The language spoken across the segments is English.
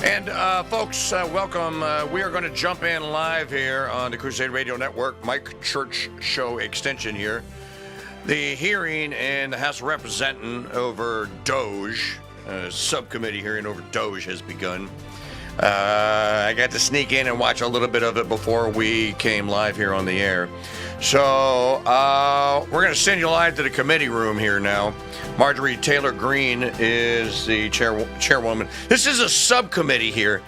And folks, welcome. We are going to jump in live here on the CRUSADE Radio Network, Mike Church Show extension here. The hearing in the House of Representatives over DOGE, subcommittee hearing over DOGE has begun. I got to sneak in and watch a little bit of it before we came live here on the air. So we're going to send you live to the committee room here now. Marjorie Taylor Green is the chairwoman. This is a subcommittee here.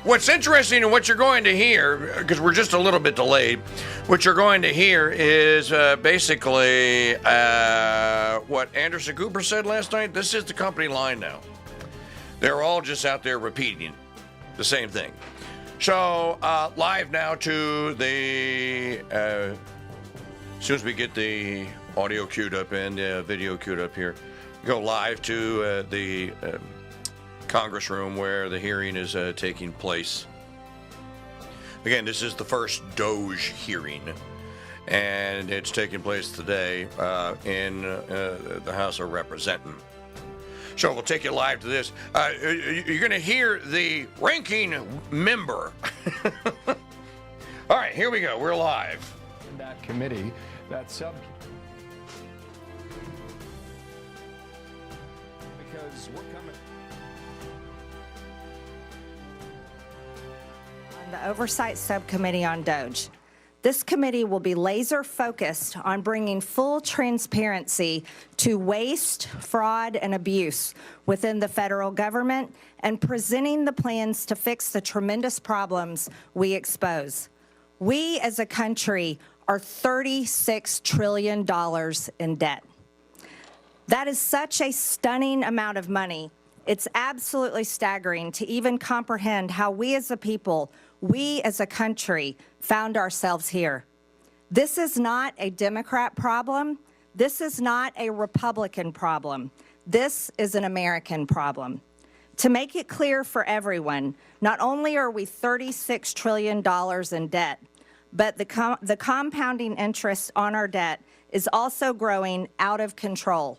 What's interesting and what you're going to hear, because we're just a little bit delayed, what you're going to hear is basically what Anderson Cooper said last night. This is the company line now. They're all just out there repeating the same thing. So live now to the, as soon as we get the audio queued up and video queued up here, go live to the Congress room where the hearing is taking place. Again, this is the first DOGE hearing, and it's taking place today in the House of Representatives. So we'll take you live to this. You're going to hear the ranking member. All right, here we go. We're live. That committee, that sub. Because we're coming. On the Oversight Subcommittee on DOGE. This committee will be laser focused on bringing full transparency to waste, fraud, and abuse within the federal government and presenting the plans to fix the tremendous problems we expose. We as a country are $36 trillion in debt. That is such a stunning amount of money. It's absolutely staggering to even comprehend how we as a people, we as a country, found ourselves here. This is not a Democrat problem. This is not a Republican problem. This is an American problem. To make it clear for everyone, not only are we $36 trillion in debt, but the compounding interest on our debt is also growing out of control.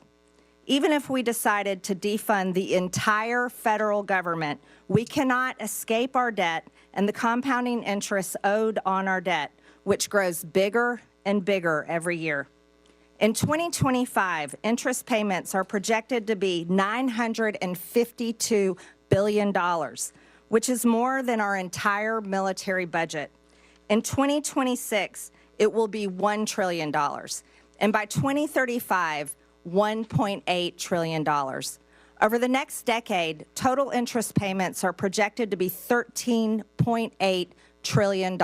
Even if we decided to defund the entire federal government, we cannot escape our debt and the compounding interest owed on our debt, which grows bigger and bigger every year. In 2025, interest payments are projected to be $952 billion, which is more than our entire military budget. In 2026, it will be $1 trillion, and by 2035, $1.8 trillion. Over the next decade, total interest payments are projected to be $13.8 trillion.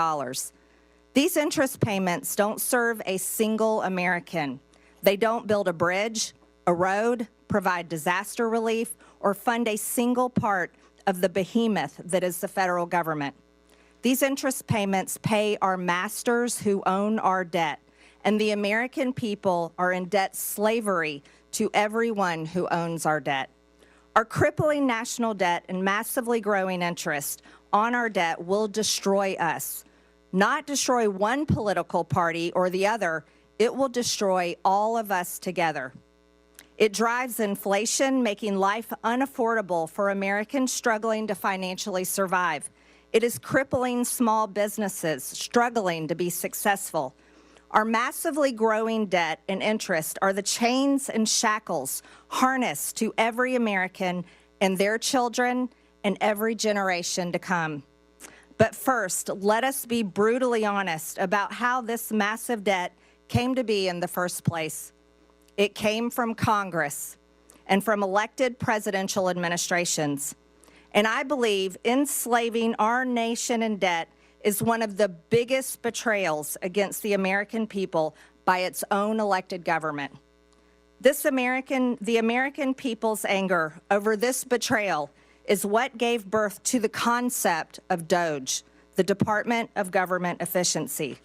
These interest payments don't serve a single American. They don't build a bridge, a road, provide disaster relief, or fund a single part of the behemoth that is the federal government. These interest payments pay our masters who own our debt, and the American people are in debt slavery to everyone who owns our debt. Our crippling national debt and massively growing interest on our debt will destroy us. Not destroy one political party or the other, it will destroy all of us together. It drives inflation, making life unaffordable for Americans struggling to financially survive. It is crippling small businesses struggling to be successful. Our massively growing debt and interest are the chains and shackles harnessed to every American and their children and every generation to come. But first, let us be brutally honest about how this massive debt came to be in the first place. It came from Congress and from elected presidential administrations. And I believe enslaving our nation in debt is one of the biggest betrayals against the American people by its own elected government. The American people's anger over this betrayal is what gave birth to the concept of DOGE, the Department of Government Efficiency.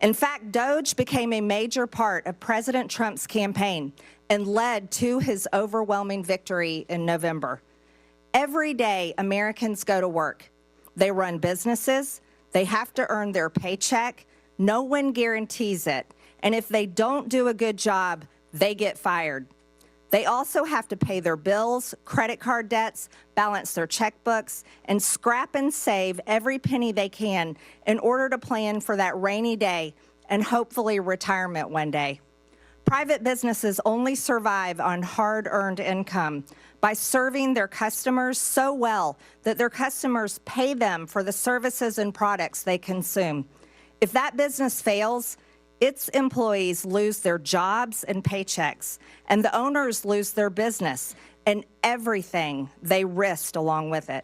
In fact, DOGE became a major part of President Trump's campaign and led to his overwhelming victory in November. Every day, Americans go to work. They run businesses. They have to earn their paycheck. No one guarantees it. And if they don't do a good job, they get fired. They also have to pay their bills, credit card debts, balance their checkbooks, and scrap and save every penny they can in order to plan for that rainy day and hopefully retirement one day. Private businesses only survive on hard-earned income by serving their customers so well that their customers pay them for the services and products they consume. If that business fails, its employees lose their jobs and paychecks, and the owners lose their business and everything they risked along with it.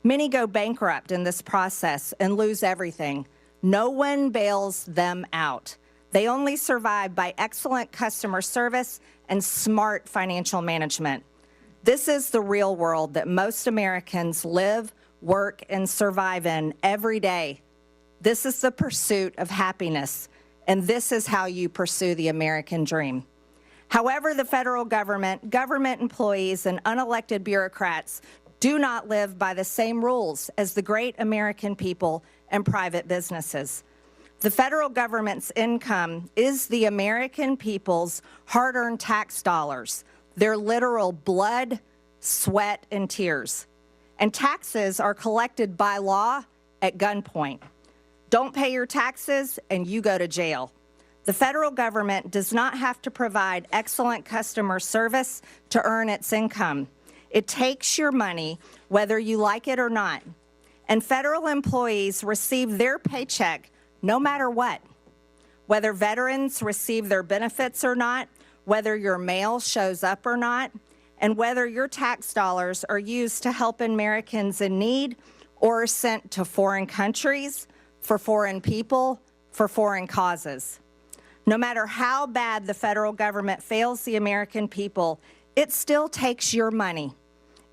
Many go bankrupt in this process and lose everything. No one bails them out. They only survive by excellent customer service and smart financial management. This is the real world that most Americans live, work, and survive in every day. This is the pursuit of happiness, and this is how you pursue the American dream. However, the federal government, government employees, and unelected bureaucrats do not live by the same rules as the great American people and private businesses. The federal government's income is the American people's hard-earned tax dollars, their literal blood, sweat, and tears. And taxes are collected by law at gunpoint. Don't pay your taxes and you go to jail. The federal government does not have to provide excellent customer service to earn its income. It takes your money whether you like it or not. And federal employees receive their paycheck no matter what. Whether veterans receive their benefits or not, whether your mail shows up or not, and whether your tax dollars are used to help Americans in need or are sent to foreign countries, for foreign people, for foreign causes. No matter how bad the federal government fails the American people, it still takes your money.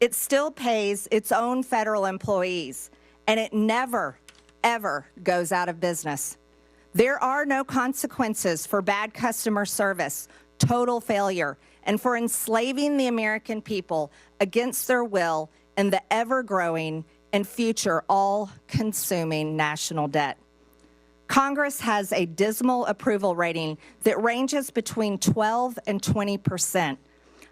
It still pays its own federal employees, and it never, ever goes out of business. There are no consequences for bad customer service, total failure, and for enslaving the American people against their will in the ever-growing and future all-consuming national debt. Congress has a dismal approval rating that ranges between 12 and 20%.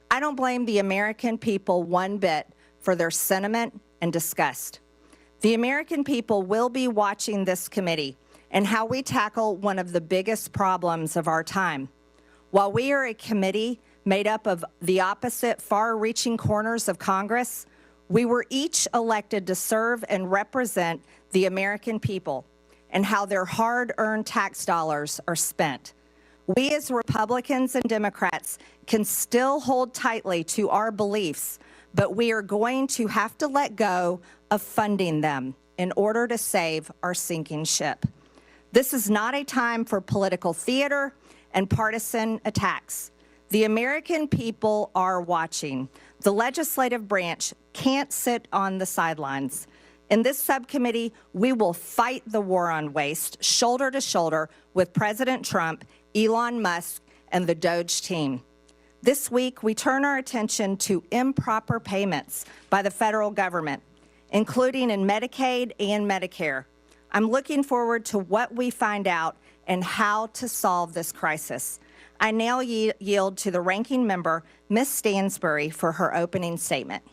I don't blame the American people one bit for their sentiment and disgust. The American people will be watching this committee and how we tackle one of the biggest problems of our time. While we are a committee made up of the opposite far-reaching corners of Congress, we were each elected to serve and represent the American people and how their hard-earned tax dollars are spent. We as Republicans and Democrats can still hold tightly to our beliefs, but we are going to have to let go of funding them in order to save our sinking ship. This is not a time for political theater and partisan attacks. The American people are watching. The legislative branch can't sit on the sidelines. In this subcommittee, we will fight the war on waste shoulder to shoulder with President Trump, Elon Musk, and the DOGE team. This week, we turn our attention to improper payments by the federal government, including in Medicaid and Medicare. I'm looking forward to what we find out and how to solve this crisis. I now yield to the ranking member, Ms. Stansbury, for her opening statement.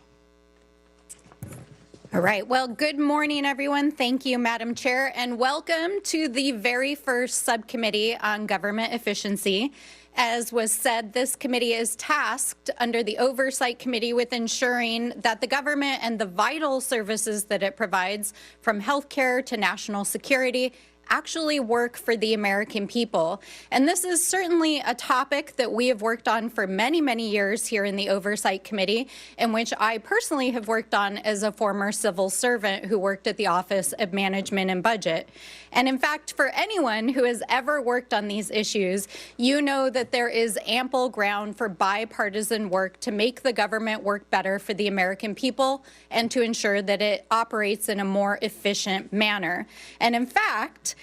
All right. Well, good morning, everyone. Thank you, Madam Chair, and welcome to the very first subcommittee on government efficiency. As was said, this committee is tasked under the Oversight Committee with ensuring that the government and the vital services that it provides, from healthcare to national security, actually work for the American people. And this is certainly a topic that we have worked on for many, many years here in the Oversight Committee, in which I personally have worked on as a former civil servant who worked at the Office of Management and Budget. And in fact, for anyone who has ever worked on these issues, you know that there is ample ground for bipartisan work to make the government work better for the American people and to ensure that it operates in a more efficient manner. And in fact,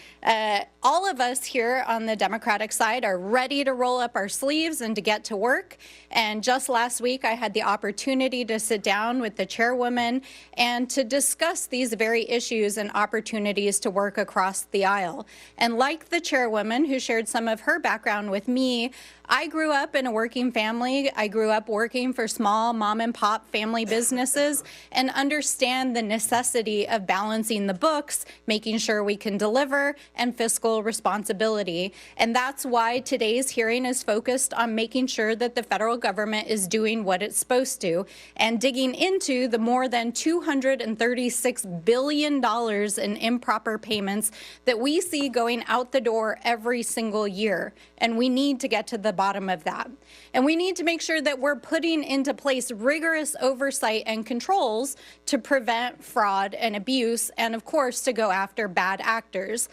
All of us here on the Democratic side are ready to roll up our sleeves and to get to work. And just last week, I had the opportunity to sit down with the chairwoman and to discuss these very issues and opportunities to work across the aisle. And like the chairwoman who shared some of her background with me, I grew up in a working family. I grew up working for small mom and pop family businesses and understand the necessity of balancing the books, making sure we can deliver, and fiscal responsibility. And that's why today's hearing is focused on making sure that the federal government is doing what it's supposed to and digging into the more than $236 billion in improper payments that we see going out the door every single year. And we need to get to the bottom of that. And we need to make sure that we're putting into place rigorous oversight and controls to prevent fraud and abuse, and of course, to go after bad actors.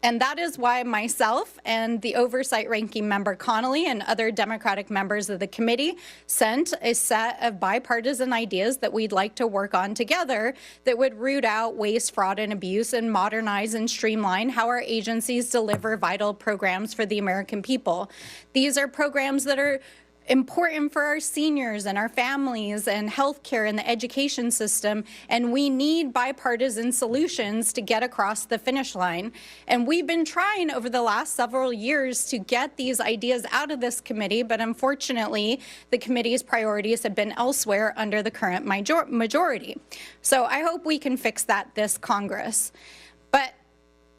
And that is why myself and the Oversight Ranking Member Connolly and other Democratic members of the committee sent a set of bipartisan ideas that we'd like to work on together that would root out waste, fraud, and abuse and modernize and streamline how our agencies deliver vital programs for the American people. These are programs that are important for our seniors and our families and healthcare and the education system, and we need bipartisan solutions to get across the finish line. And we've been trying over the last several years to get these ideas out of this committee, but unfortunately, the committee's priorities have been elsewhere under the current majority. So I hope we can fix that this Congress. But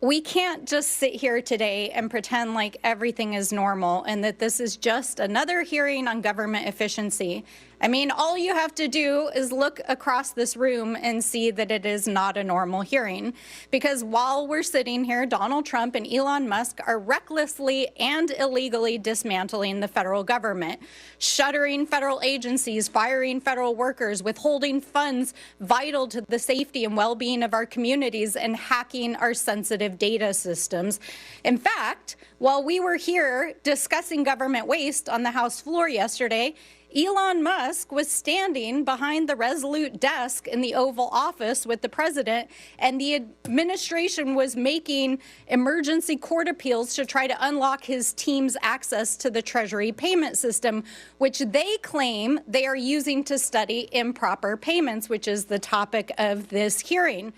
we can't just sit here today and pretend like everything is normal and that this is just another hearing on government efficiency. I mean, all you have to do is look across this room and see that it is not a normal hearing. Because while we're sitting here, Donald Trump and Elon Musk are recklessly and illegally dismantling the federal government, shuttering federal agencies, firing federal workers, withholding funds vital to the safety and well-being of our communities, and hacking our sensitive data systems. In fact, while we were here discussing government waste on the House floor yesterday, Elon Musk was standing behind the Resolute desk in the Oval Office with the president, and the administration was making emergency court appeals to try to unlock his team's access to the Treasury payment system, which they claim they are using to study improper payments, which is the topic of this hearing.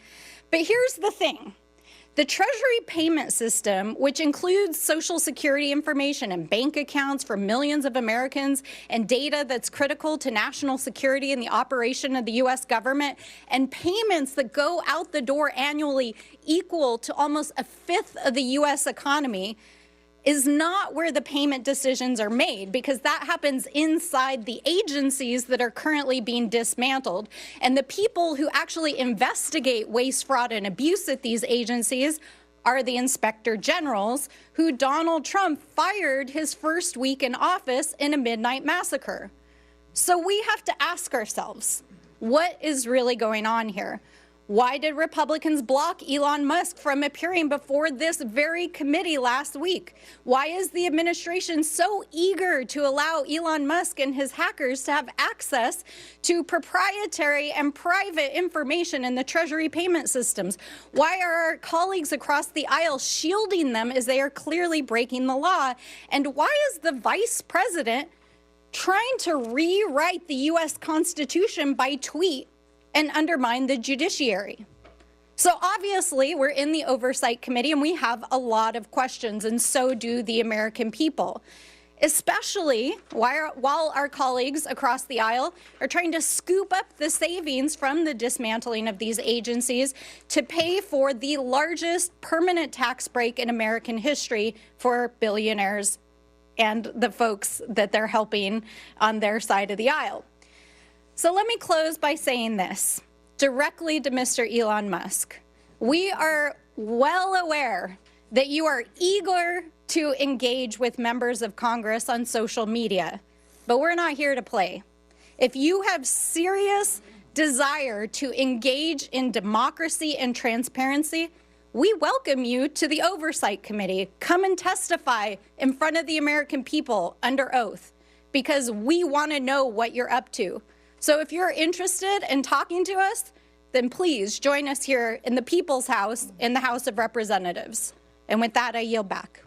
But here's the thing. The Treasury payment system, which includes Social Security information and bank accounts for millions of Americans and data that's critical to national security and the operation of the U.S. government, and payments that go out the door annually equal to almost a fifth of the U.S. economy, is not where the payment decisions are made, because that happens inside the agencies that are currently being dismantled. And the people who actually investigate waste, fraud, and abuse at these agencies are the inspector generals, who Donald Trump fired his first week in office in a midnight massacre. So we have to ask ourselves, what is really going on here? Why did Republicans block Elon Musk from appearing before this very committee last week? Why is the administration so eager to allow Elon Musk and his hackers to have access to proprietary and private information in the Treasury payment systems? Why are our colleagues across the aisle shielding them as they are clearly breaking the law? And why is the vice president trying to rewrite the U.S. Constitution by tweet and undermine the judiciary? So obviously, we're in the Oversight Committee and we have a lot of questions, and so do the American people, especially while our colleagues across the aisle are trying to scoop up the savings from the dismantling of these agencies to pay for the largest permanent tax break in American history for billionaires and the folks that they're helping on their side of the aisle. So let me close by saying this directly to Mr. Elon Musk. We are well aware that you are eager to engage with members of Congress on social media, but we're not here to play. If you have serious desire to engage in democracy and transparency, we welcome you to the Oversight Committee. Come and testify in front of the American people under oath, because we want to know what you're up to. So if you're interested in talking to us, then please join us here in the People's House, in the House of Representatives. And with that, I yield back.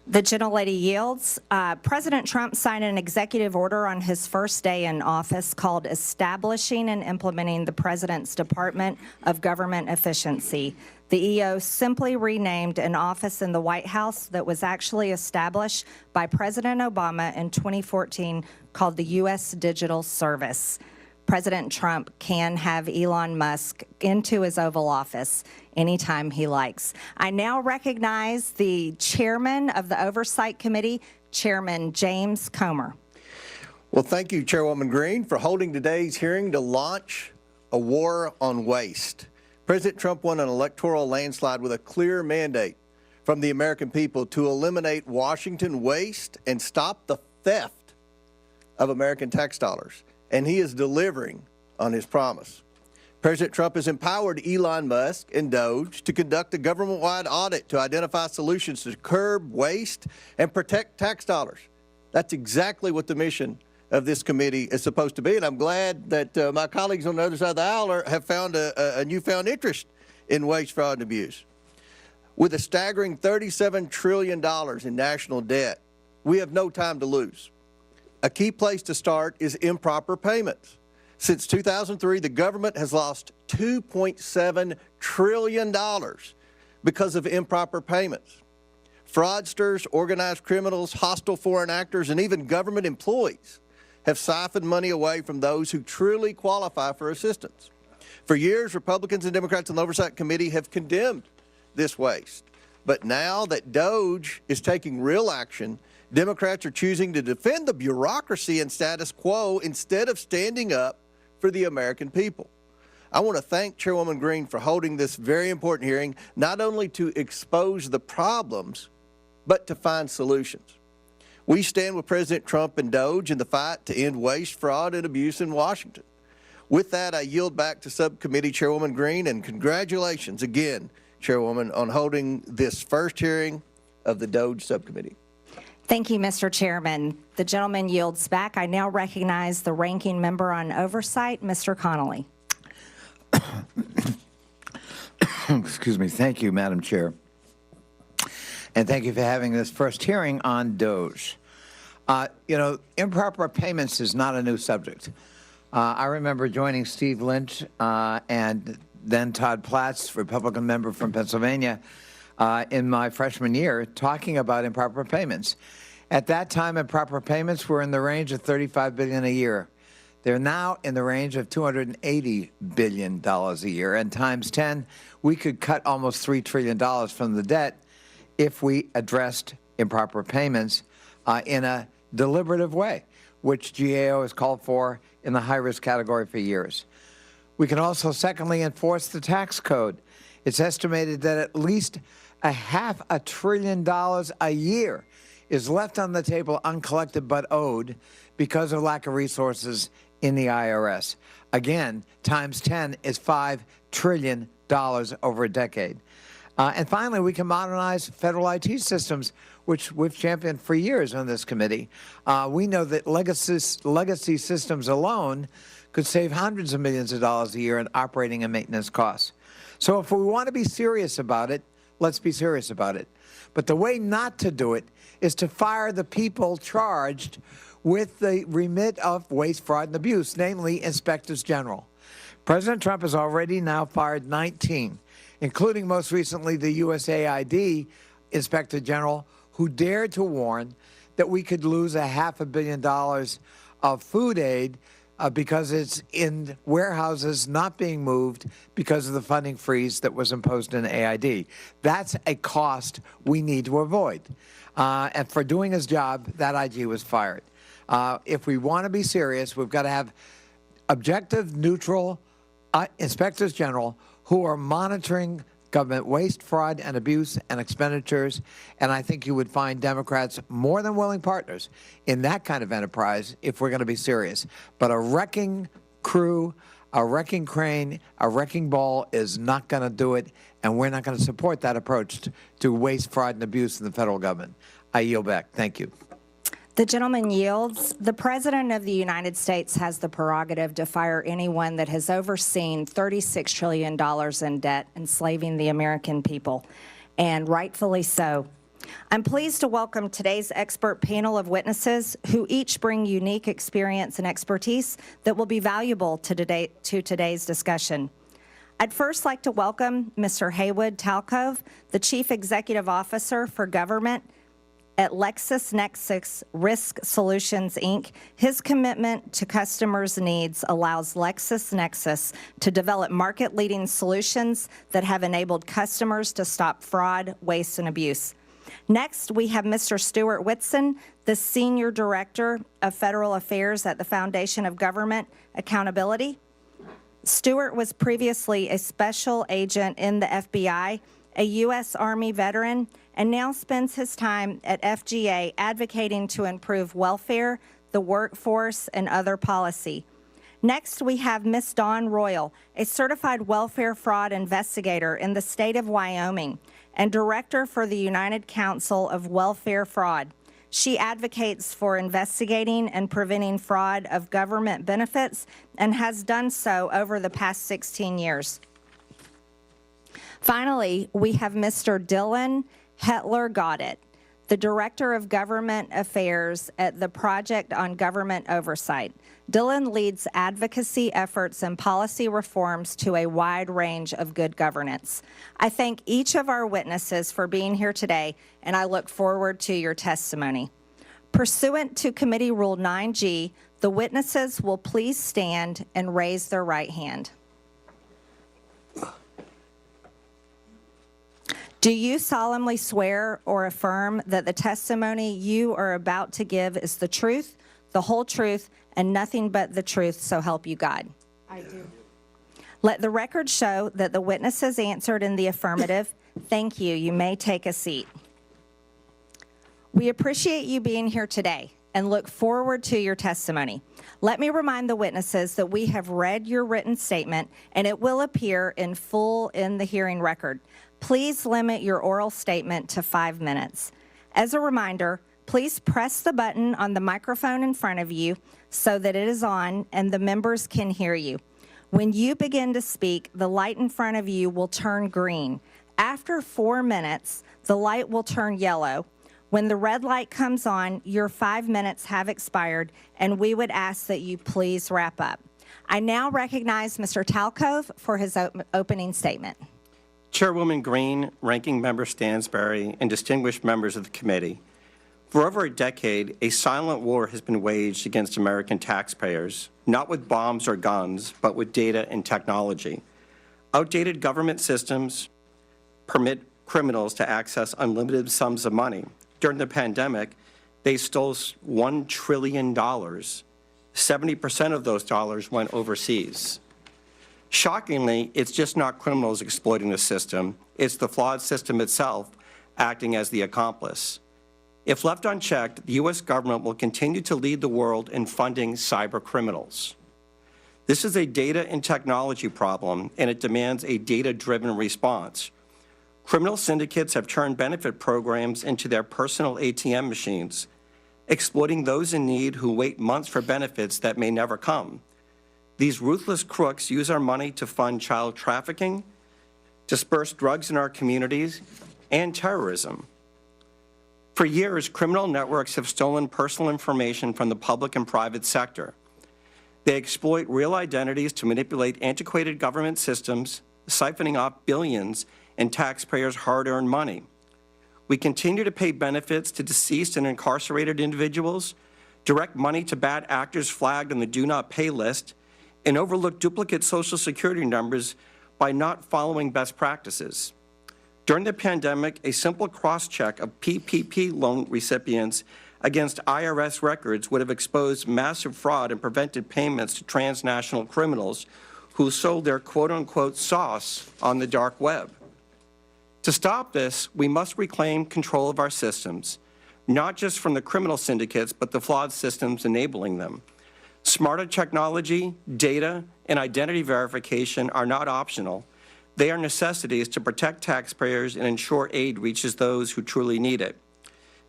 The gentlelady yields. President Trump signed an executive order on his first day in office called Establishing and Implementing the President's Department of Government Efficiency. The EO simply renamed an office in the White House that was actually established by President Obama in 2014 called the U.S. Digital Service. President Trump can have Elon Musk into his Oval Office anytime he likes. I now recognize the chairman of the Oversight Committee, Chairman James Comer. Well, thank you, Chairwoman Green, for holding today's hearing to launch a war on waste. President Trump won an electoral landslide with a clear mandate from the American people to eliminate Washington waste and stop the theft of American tax dollars. And he is delivering on his promise. President Trump has empowered Elon Musk and DOGE to conduct a government-wide audit to identify solutions to curb waste and protect tax dollars. That's exactly what the mission of this committee is supposed to be, and I'm glad that my colleagues on the other side of the aisle have found a newfound interest in waste, fraud, and abuse. With a staggering $37 trillion in national debt, we have no time to lose. A key place to start is improper payments. Since 2003, the government has lost $2.7 trillion because of improper payments. Fraudsters, organized criminals, hostile foreign actors, and even government employees have siphoned money away from those who truly qualify for assistance. For years, Republicans and Democrats on the Oversight Committee have condemned this waste. But now that DOGE is taking real action, Democrats are choosing to defend the bureaucracy and status quo instead of standing up for the American people. I want to thank Chairwoman Green for holding this very important hearing, not only to expose the problems, but to find solutions. We stand with President Trump and DOGE in the fight to end waste, fraud, and abuse in Washington. With that, I yield back to Subcommittee Chairwoman Green, and congratulations again, Chairwoman, on holding this first hearing of the DOGE Subcommittee. Thank you, Mr. Chairman. The gentleman yields back. I now recognize the ranking member on oversight, Mr. Connolly. Excuse me. Thank you, Madam Chair. And thank you for having this first hearing on DOGE. Improper payments is not a new subject. I remember joining Steve Lynch and then Todd Platts, Republican member from Pennsylvania, in my freshman year, talking about improper payments. At that time, improper payments were in the range of $35 billion a year. They're now in the range of $280 billion a year, and times 10, we could cut almost $3 trillion from the debt if we addressed improper payments in a deliberative way, which GAO has called for in the high-risk category for years. We can also, secondly, enforce the tax code. It's estimated that at least $500 billion a year is left on the table uncollected but owed because of lack of resources in the IRS. Again, times 10 is $5 trillion over a decade. And finally, we can modernize federal IT systems, which we've championed for years on this committee. We know that legacy systems alone could save hundreds of millions of dollars a year in operating and maintenance costs. So if we want to be serious about it, let's be serious about it. But the way not to do it is to fire the people charged with the remit of waste, fraud, and abuse, namely inspectors general. President Trump has already now fired 19, including most recently the USAID Inspector General, who dared to warn that we could lose $500 million of food aid because it's in warehouses not being moved because of the funding freeze that was imposed in AID. That's a cost we need to avoid. And for doing his job, that IG was fired. If we want to be serious, we've got to have objective, neutral inspectors general who are monitoring government waste, fraud, and abuse and expenditures. And I think you would find Democrats more than willing partners in that kind of enterprise if we're going to be serious. But a wrecking crew, a wrecking crane, a wrecking ball is not going to do it, and we're not going to support that approach to waste, fraud, and abuse in the federal government. I yield back. Thank you. The gentleman yields. The President of the United States has the prerogative to fire anyone that has overseen $36 trillion in debt, enslaving the American people, and rightfully so. I'm pleased to welcome today's expert panel of witnesses who each bring unique experience and expertise that will be valuable to today's discussion. I'd first like to welcome Mr. Haywood Talcove, the Chief Executive Officer for Government at LexisNexis Risk Solutions, Inc. His commitment to customers' needs allows LexisNexis to develop market-leading solutions that have enabled customers to stop fraud, waste, and abuse. Next, we have Mr. Stuart Whitson, the Senior Director of Federal Affairs at the Foundation of Government Accountability. Stuart was previously a special agent in the FBI, a U.S. Army veteran, and now spends his time at FGA advocating to improve welfare, the workforce, and other policy. Next, we have Ms. Dawn Royal, a certified welfare fraud investigator in the state of Wyoming and director for the United Council of Welfare Fraud. She advocates for investigating and preventing fraud of government benefits and has done so over the past 16 years. Finally, we have Mr. Dylan Hetler-Goddett, the Director of Government Affairs at the Project on Government Oversight. Dylan leads advocacy efforts and policy reforms to a wide range of good governance. I thank each of our witnesses for being here today, and I look forward to your testimony. Pursuant to Committee Rule 9G, the witnesses will please stand and raise their right hand. Do you solemnly swear or affirm that the testimony you are about to give is the truth, the whole truth, and nothing but the truth, so help you God? I do. Let the record show that the witnesses answered in the affirmative. Thank you. You may take a seat. We appreciate you being here today and look forward to your testimony. Let me remind the witnesses that we have read your written statement and it will appear in full in the hearing record. Please limit your oral statement to 5 minutes. As a reminder, please press the button on the microphone in front of you so that it is on and the members can hear you. When you begin to speak, the light in front of you will turn green. After 4 minutes, the light will turn yellow. When the red light comes on, your 5 minutes have expired, and we would ask that you please wrap up. I now recognize Mr. Talcove for his opening statement. Chairwoman Green, Ranking Member Stansberry, and distinguished members of the committee, for over a decade, a silent war has been waged against American taxpayers, not with bombs or guns, but with data and technology. Outdated government systems permit criminals to access unlimited sums of money. During the pandemic, they stole $1 trillion. 70% of those dollars went overseas. Shockingly, it's just not criminals exploiting the system. It's the flawed system itself acting as the accomplice. If left unchecked, the U.S. government will continue to lead the world in funding cyber criminals. This is a data and technology problem, and it demands a data-driven response. Criminal syndicates have turned benefit programs into their personal ATM machines, exploiting those in need who wait months for benefits that may never come. These ruthless crooks use our money to fund child trafficking, disperse drugs in our communities, and terrorism. For years, criminal networks have stolen personal information from the public and private sector. They exploit real identities to manipulate antiquated government systems, siphoning off billions in taxpayers' hard-earned money. We continue to pay benefits to deceased and incarcerated individuals, direct money to bad actors flagged on the do not pay list, and overlook duplicate Social Security numbers by not following best practices. During the pandemic, a simple cross-check of PPP loan recipients against IRS records would have exposed massive fraud and prevented payments to transnational criminals who sold their quote-unquote sauce on the dark web. To stop this, we must reclaim control of our systems, not just from the criminal syndicates, but the flawed systems enabling them. Smarter technology, data, and identity verification are not optional. They are necessities to protect taxpayers and ensure aid reaches those who truly need it.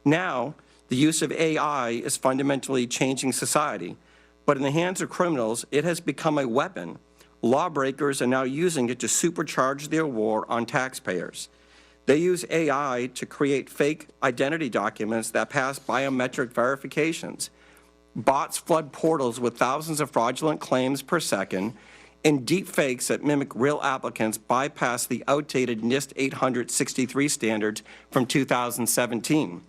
Now, The use of AI is fundamentally changing society, but in the hands of criminals, it has become a weapon. Lawbreakers are now using it to supercharge their war on taxpayers. They use AI to create fake identity documents that pass biometric verifications. Bots flood portals with thousands of fraudulent claims per second, and deep fakes that mimic real applicants bypass the outdated NIST 863 standards from 2017.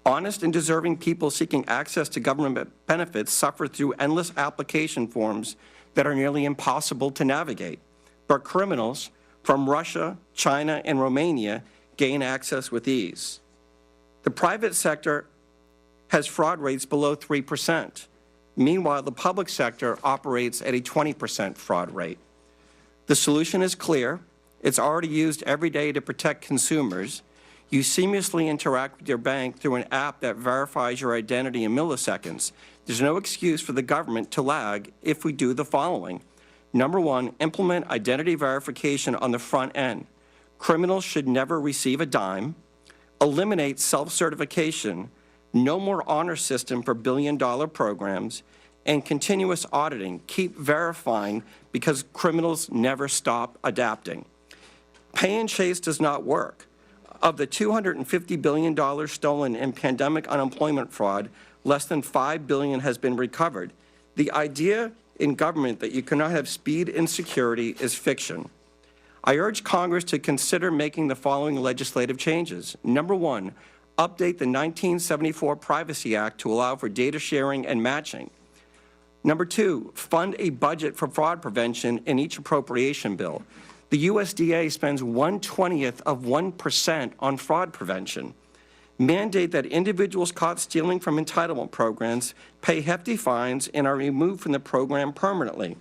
Honest and deserving people seeking access to government benefits suffer through endless application forms that are nearly impossible to navigate. But criminals from Russia, China, and Romania gain access with ease. The private sector has fraud rates below 3%. Meanwhile, the public sector operates at a 20% fraud rate. The solution is clear. It's already used every day to protect consumers. You seamlessly interact with your bank through an app that verifies your identity in milliseconds. There's no excuse for the government to lag if we do the following. Number one, implement identity verification on the front end. Criminals should never receive a dime. Eliminate self-certification. No more honor system for billion-dollar programs. And continuous auditing. Keep verifying because criminals never stop adapting. Pay and chase does not work. Of the $250 billion stolen in pandemic unemployment fraud, less than $5 billion has been recovered. The idea in government that you cannot have speed and security is fiction. I urge Congress to consider making the following legislative changes. Number one, update the 1974 Privacy Act to allow for data sharing and matching. Number two, fund a budget for fraud prevention in each appropriation bill. The USDA spends 1/20th of 1% on fraud prevention. Mandate that individuals caught stealing from entitlement programs pay hefty fines and are removed from the program permanently.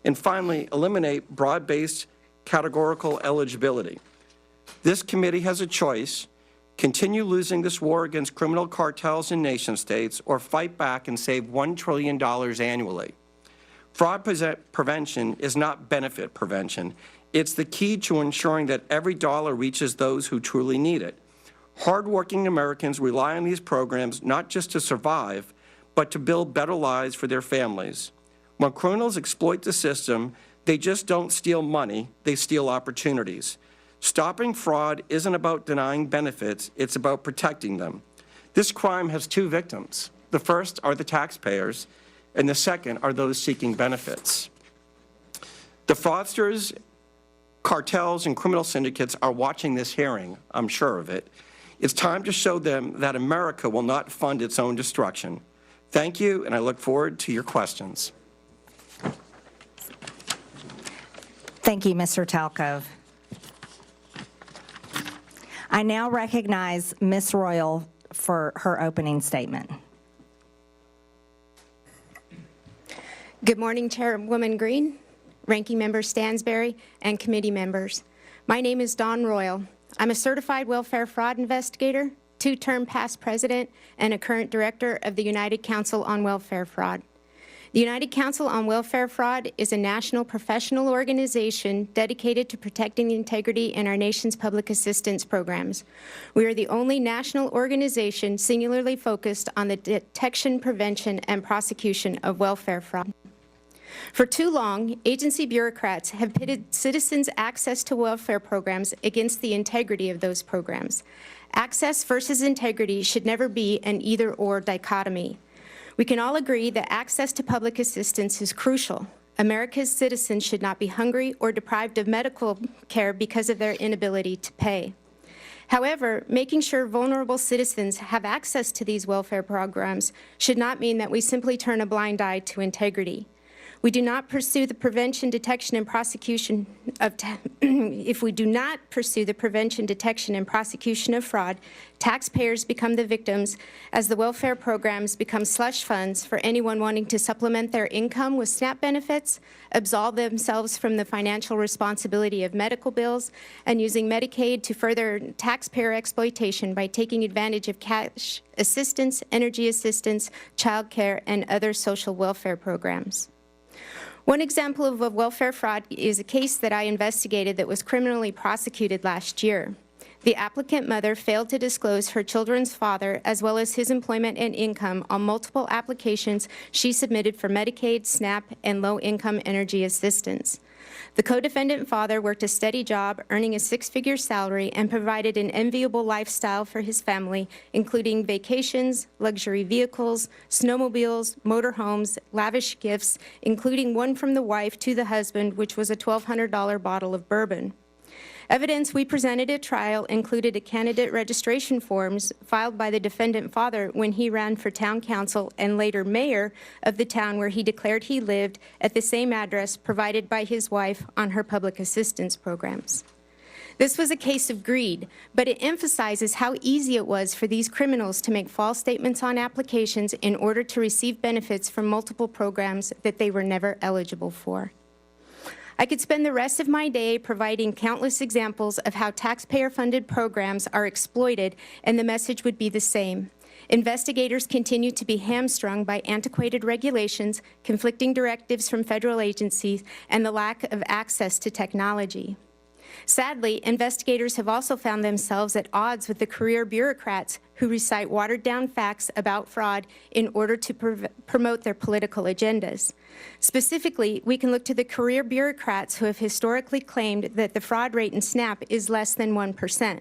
And finally, eliminate broad-based categorical eligibility. This committee has a choice: continue losing this war against criminal cartels and nation states, or fight back and save $1 trillion annually. Fraud prevention is not benefit prevention. It's the key to ensuring that every dollar reaches those who truly need it. Hardworking Americans rely on these programs not just to survive, but to build better lives for their families. When criminals exploit the system, they just don't steal money, they steal opportunities. Stopping fraud isn't about denying benefits, it's about protecting them. This crime has two victims. The first are the taxpayers, and the second are those seeking benefits. The fraudsters, cartels, and criminal syndicates are watching this hearing, I'm sure of it. It's time to show them that America will not fund its own destruction. Thank you, and I look forward to your questions. Thank you, Mr. Talcove. I now recognize Ms. Royal for her opening statement. Good morning, Chairwoman Green, Ranking Member Stansberry, and committee members. My name is Dawn Royal. I'm a certified welfare fraud investigator, two-term past president, and a current director of the United Council on Welfare Fraud. The United Council on Welfare Fraud is a national professional organization dedicated to protecting the integrity in our nation's public assistance programs. We are the only national organization singularly focused on the detection, prevention, and prosecution of welfare fraud. For too long, agency bureaucrats have pitted citizens' access to welfare programs against the integrity of those programs. Access versus integrity should never be an either-or dichotomy. We can all agree that access to public assistance is crucial. America's citizens should not be hungry or deprived of medical care because of their inability to pay. However, making sure vulnerable citizens have access to these welfare programs should not mean that we simply turn a blind eye to integrity. We do not pursue the prevention, detection, and prosecution of if we do not pursue the prevention, detection, and prosecution of fraud, taxpayers become the victims as the welfare programs become slush funds for anyone wanting to supplement their income with SNAP benefits, absolve themselves from the financial responsibility of medical bills, and using Medicaid to further taxpayer exploitation by taking advantage of cash assistance, energy assistance, child care, and other social welfare programs. One example of a welfare fraud is a case that I investigated that was criminally prosecuted last year. The applicant mother failed to disclose her children's father as well as his employment and income on multiple applications she submitted for Medicaid, SNAP, and low-income energy assistance. The co-defendant father worked a steady job, earning a six-figure salary, and provided an enviable lifestyle for his family, including vacations, luxury vehicles, snowmobiles, motorhomes, lavish gifts, including one from the wife to the husband, which was a $1,200 bottle of bourbon. Evidence we presented at trial included a candidate registration forms filed by the defendant father when he ran for town council and later mayor of the town where he declared he lived at the same address provided by his wife on her public assistance programs. This was a case of greed, but it emphasizes how easy it was for these criminals to make false statements on applications in order to receive benefits from multiple programs that they were never eligible for. I could spend the rest of my day providing countless examples of how taxpayer-funded programs are exploited, and the message would be the same. Investigators continue to be hamstrung by antiquated regulations, conflicting directives from federal agencies, and the lack of access to technology. Sadly, investigators have also found themselves at odds with the career bureaucrats who recite watered-down facts about fraud in order to promote their political agendas. Specifically, we can look to the career bureaucrats who have historically claimed that the fraud rate in SNAP is less than 1%.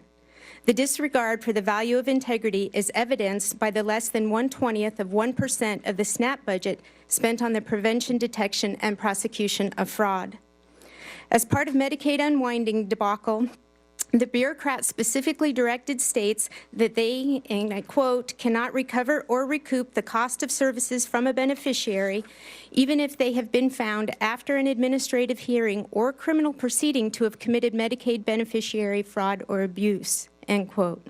The disregard for the value of integrity is evidenced by the less than 1/20th of 1% of the SNAP budget spent on the prevention, detection, and prosecution of fraud. As part of Medicaid unwinding debacle, the bureaucrats specifically directed states that they, and I quote, cannot recover or recoup the cost of services from a beneficiary, even if they have been found after an administrative hearing or criminal proceeding to have committed Medicaid beneficiary fraud or abuse, end quote.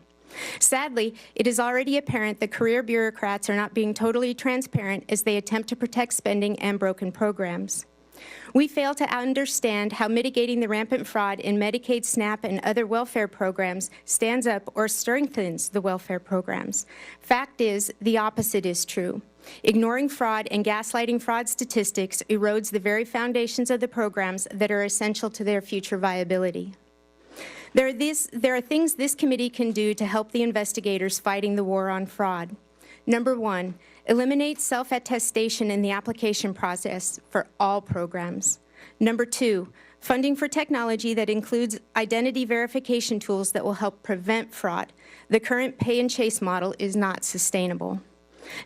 Sadly, it is already apparent that career bureaucrats are not being totally transparent as they attempt to protect spending and broken programs. We fail to understand how mitigating the rampant fraud in Medicaid, SNAP, and other welfare programs stands up or strengthens the welfare programs. Fact is, the opposite is true. Ignoring fraud and gaslighting fraud statistics erodes the very foundations of the programs that are essential to their future viability. There are things this committee can do to help the investigators fighting the war on fraud. Number one, eliminate self-attestation in the application process for all programs. Number two, funding for technology that includes identity verification tools that will help prevent fraud. The current pay and chase model is not sustainable.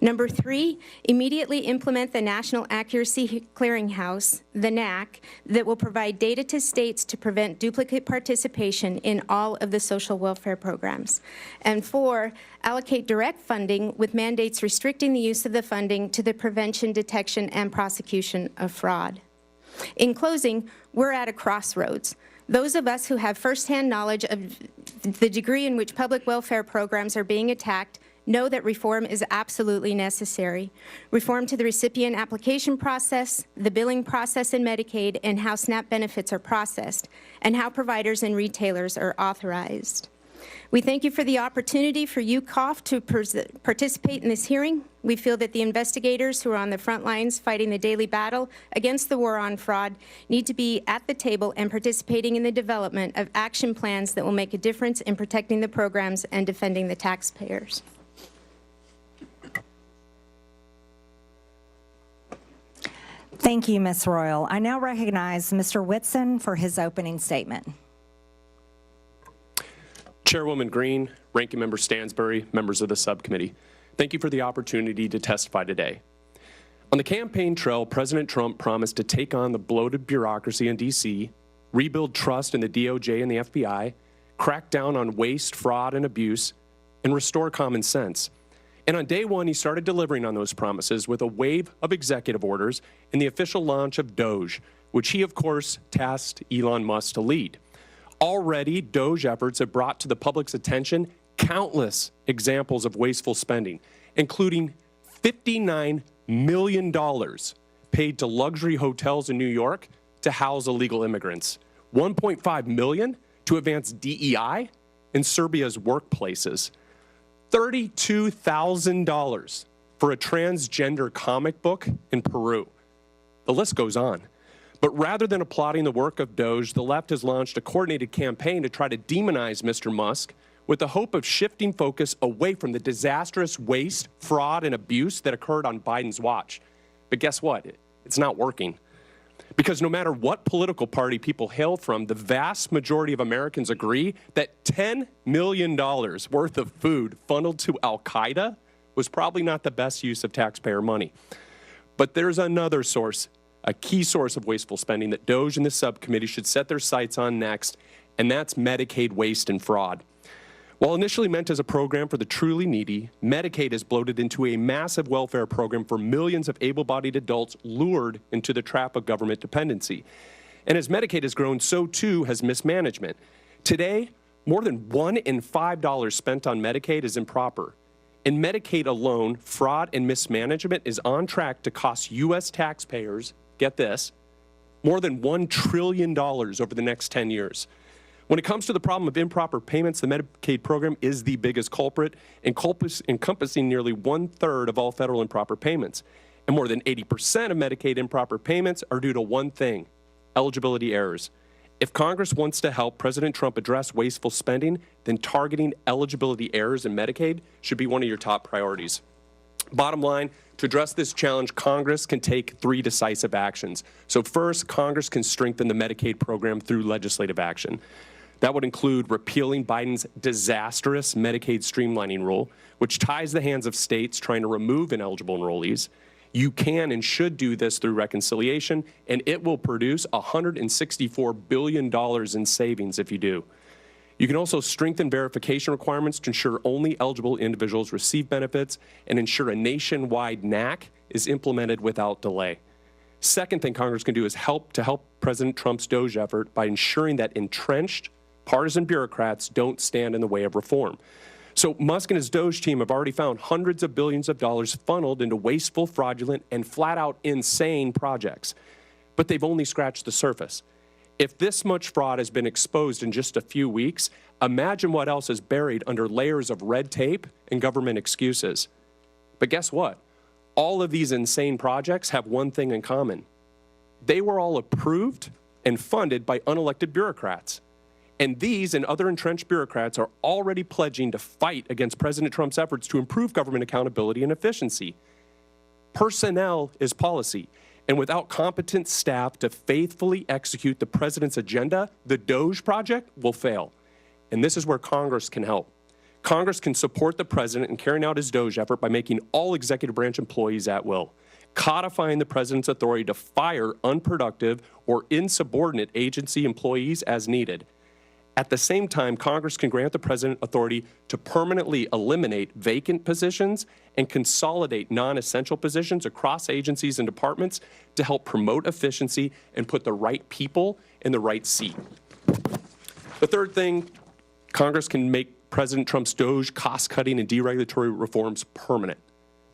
Number three, immediately implement the National Accuracy Clearinghouse, the NAC, that will provide data to states to prevent duplicate participation in all of the social welfare programs. And four, allocate direct funding with mandates restricting the use of the funding to the prevention, detection, and prosecution of fraud. In closing, we're at a crossroads. Those of us who have firsthand knowledge of the degree in which public welfare programs are being attacked know that reform is absolutely necessary. Reform to the recipient application process, the billing process in Medicaid, and how SNAP benefits are processed, and how providers and retailers are authorized. We thank you for the opportunity for UCOF to participate in this hearing. We feel that the investigators who are on the front lines fighting the daily battle against the war on fraud need to be at the table and participating in the development of action plans that will make a difference in protecting the programs and defending the taxpayers. Thank you, Ms. Royal. I now recognize Mr. Whitson for his opening statement. Chairwoman Green, Ranking Member Stansbury, members of the subcommittee, thank you for the opportunity to testify today. On the campaign trail, President Trump promised to take on the bloated bureaucracy in D.C., rebuild trust in the DOJ and the FBI, crack down on waste, fraud, and abuse, and restore common sense. And on day one, he started delivering on those promises with a wave of executive orders and the official launch of DOGE, which he, of course, tasked Elon Musk to lead. Already, DOGE efforts have brought to the public's attention countless examples of wasteful spending, including $59 million paid to luxury hotels in New York to house illegal immigrants, $1.5 million to advance DEI in Serbia's workplaces, $32,000 for a transgender comic book in Peru. The list goes on. But rather than applauding the work of DOGE, the left has launched a coordinated campaign to try to demonize Mr. Musk with the hope of shifting focus away from the disastrous waste, fraud, and abuse that occurred on Biden's watch. But guess what? It's not working. Because no matter what political party people hail from, the vast majority of Americans agree that $10 million worth of food funneled to Al-Qaeda was probably not the best use of taxpayer money. But there's another source, a key source of wasteful spending that DOGE and the subcommittee should set their sights on next, and that's Medicaid waste and fraud. While initially meant as a program for the truly needy, Medicaid is bloated into a massive welfare program for millions of able-bodied adults lured into the trap of government dependency. And as Medicaid has grown, so too has mismanagement. Today, more than $1 in $5 spent on Medicaid is improper. In Medicaid alone, fraud and mismanagement is on track to cost U.S. taxpayers, get this, more than $1 trillion over the next 10 years. When it comes to the problem of improper payments, the Medicaid program is the biggest culprit, encompassing nearly 1/3 of all federal improper payments. And more than 80% of Medicaid improper payments are due to one thing: eligibility errors. If Congress wants to help President Trump address wasteful spending, then targeting eligibility errors in Medicaid should be one of your top priorities. Bottom line, to address this challenge, Congress can take 3 decisive actions. So first, Congress can strengthen the Medicaid program through legislative action. That would include repealing Biden's disastrous Medicaid streamlining rule, which ties the hands of states trying to remove ineligible enrollees. You can and should do this through reconciliation, and it will produce $164 billion in savings if you do. You can also strengthen verification requirements to ensure only eligible individuals receive benefits and ensure a nationwide NAC is implemented without delay. Second thing Congress can do is help President Trump's DOGE effort by ensuring that entrenched partisan bureaucrats don't stand in the way of reform. So Musk and his DOGE team have already found hundreds of billions of dollars funneled into wasteful, fraudulent, and flat-out insane projects. But they've only scratched the surface. If this much fraud has been exposed in just a few weeks, imagine what else is buried under layers of red tape and government excuses. But guess what? All of these insane projects have one thing in common. They were all approved and funded by unelected bureaucrats. And these and other entrenched bureaucrats are already pledging to fight against President Trump's efforts to improve government accountability and efficiency. Personnel is policy, and without competent staff to faithfully execute the president's agenda, the DOGE project will fail. And this is where Congress can help. Congress can support the president in carrying out his DOGE effort by making all executive branch employees at will, codifying the president's authority to fire unproductive or insubordinate agency employees as needed. At the same time, Congress can grant the president authority to permanently eliminate vacant positions and consolidate non-essential positions across agencies and departments to help promote efficiency and put the right people in the right seat. The third thing, Congress can make President Trump's DOGE cost-cutting and deregulatory reforms permanent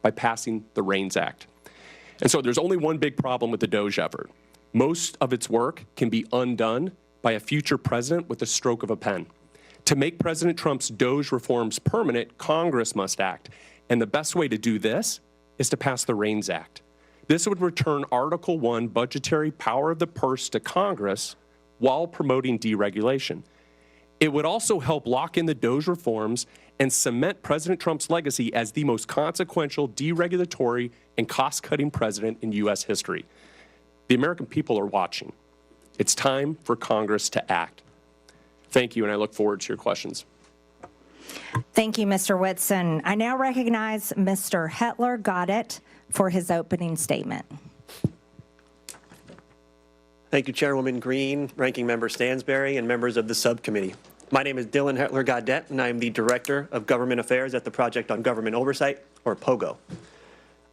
by passing the REINS Act. And so there's only one big problem with the DOGE effort. Most of its work can be undone by a future president with the stroke of a pen. To make President Trump's DOGE reforms permanent, Congress must act. And the best way to do this is to pass the REINS Act. This would return Article 1 budgetary power of the purse to Congress while promoting deregulation. It would also help lock in the DOGE reforms and cement President Trump's legacy as the most consequential deregulatory and cost-cutting president in U.S. history. The American people are watching. It's time for Congress to act. Thank you, and I look forward to your questions. Thank you, Mr. Whitson. I now recognize Mr. Hetler Goddett for his opening statement. Thank you, Chairwoman Green, Ranking Member Stansberry, and members of the subcommittee. My name is Dylan Hetler Goddett, and I am the Director of Government Affairs at the Project on Government Oversight, or POGO.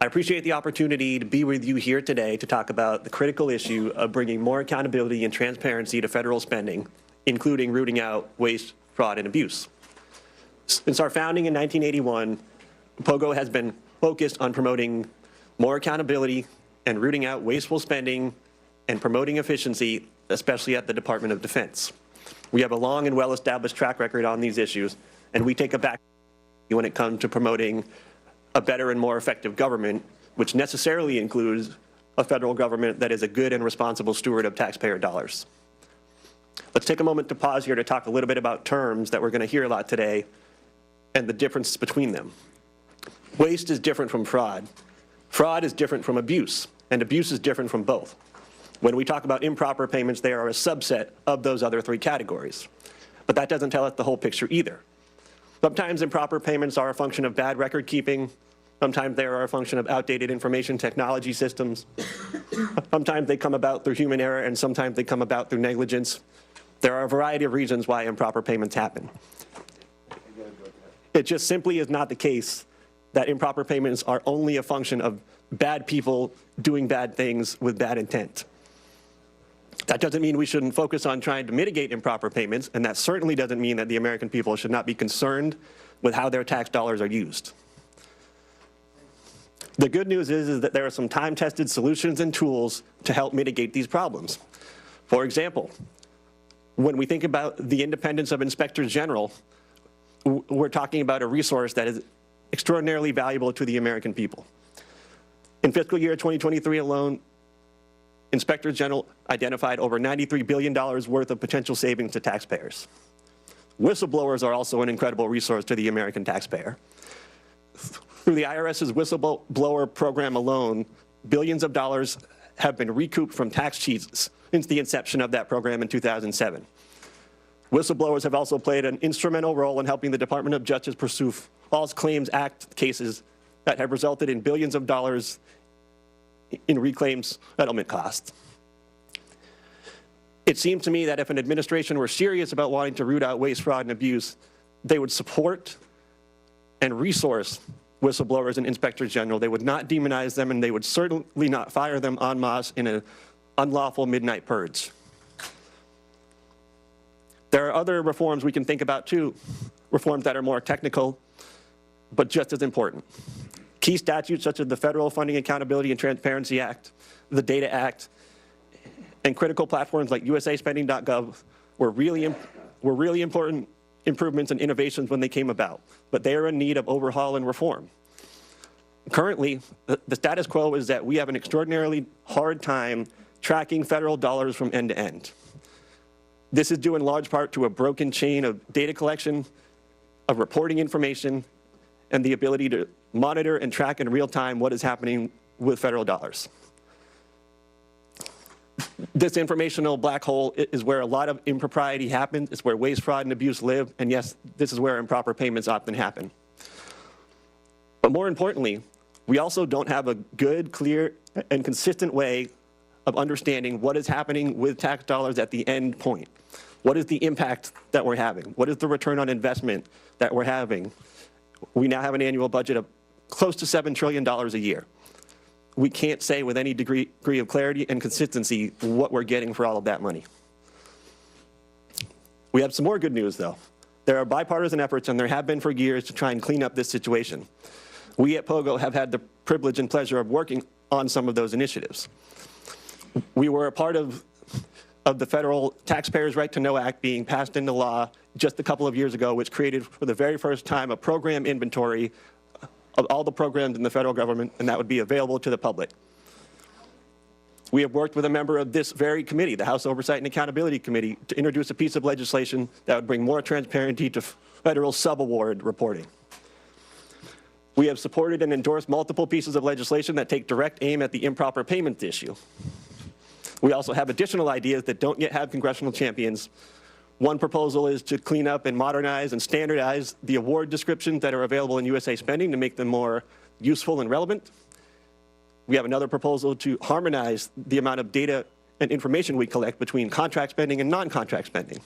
I appreciate the opportunity to be with you here today to talk about the critical issue of bringing more accountability and transparency to federal spending, including rooting out waste, fraud, and abuse. Since our founding in 1981, POGO has been focused on promoting more accountability and rooting out wasteful spending and promoting efficiency, especially at the Department of Defense. We have a long and well-established track record on these issues, and we take a back when it comes to promoting a better and more effective government, which necessarily includes a federal government that is a good and responsible steward of taxpayer dollars. Let's take a moment to pause here to talk a little bit about terms that we're going to hear a lot today and the difference between them. Waste is different from fraud. Fraud is different from abuse, and abuse is different from both. When we talk about improper payments, they are a subset of those other three categories. But that doesn't tell us the whole picture either. Sometimes improper payments are a function of bad record keeping. Sometimes they are a function of outdated information technology systems. Sometimes they come about through human error, and sometimes they come about through negligence. There are a variety of reasons why improper payments happen. It just simply is not the case that improper payments are only a function of bad people doing bad things with bad intent. That doesn't mean we shouldn't focus on trying to mitigate improper payments, and that certainly doesn't mean that the American people should not be concerned with how their tax dollars are used. The good news is that there are some time-tested solutions and tools to help mitigate these problems. For example, when we think about the independence of inspectors general, we're talking about a resource that is extraordinarily valuable to the American people. In fiscal year 2023 alone, inspectors general identified over $93 billion worth of potential savings to taxpayers. Whistleblowers are also an incredible resource to the American taxpayer. Through the IRS's whistleblower program alone, billions of dollars have been recouped from tax cheats since the inception of that program in 2007. Whistleblowers have also played an instrumental role in helping the Department of Justice pursue False Claims Act cases that have resulted in billions of dollars in reclaims settlement costs. It seems to me that if an administration were serious about wanting to root out waste, fraud, and abuse, they would support and resource whistleblowers and inspectors general. They would not demonize them, and they would certainly not fire them en masse in an unlawful midnight purge. There are other reforms we can think about too, reforms that are more technical, but just as important. Key statutes such as the Federal Funding Accountability and Transparency Act, the Data Act, and critical platforms like usaspending.gov were really important improvements and innovations when they came about, but they are in need of overhaul and reform. Currently, the status quo is that we have an extraordinarily hard time tracking federal dollars from end to end. This is due in large part to a broken chain of data collection, of reporting information, and the ability to monitor and track in real time what is happening with federal dollars. This informational black hole is where a lot of impropriety happens. It's where waste, fraud, and abuse live. And yes, this is where improper payments often happen. But more importantly, we also don't have a good, clear, and consistent way of understanding what is happening with tax dollars at the end point. What is the impact that we're having? What is the return on investment that we're having? We now have an annual budget of close to $7 trillion a year. We can't say with any degree of clarity and consistency what we're getting for all of that money. We have some more good news, though. There are bipartisan efforts, and there have been for years, to try and clean up this situation. We at POGO have had the privilege and pleasure of working on some of those initiatives. We were a part of the Federal Taxpayers' Right to Know Act being passed into law just a couple of years ago, which created for the very first time a program inventory of all the programs in the federal government, and that would be available to the public. We have worked with a member of this very committee, the House Oversight and Accountability Committee, to introduce a piece of legislation that would bring more transparency to federal subaward reporting. We have supported and endorsed multiple pieces of legislation that take direct aim at the improper payments issue. We also have additional ideas that don't yet have congressional champions. One proposal is to clean up and modernize and standardize the award descriptions that are available in USA Spending to make them more useful and relevant. We have another proposal to harmonize the amount of data and information we collect between contract spending and non-contract spending.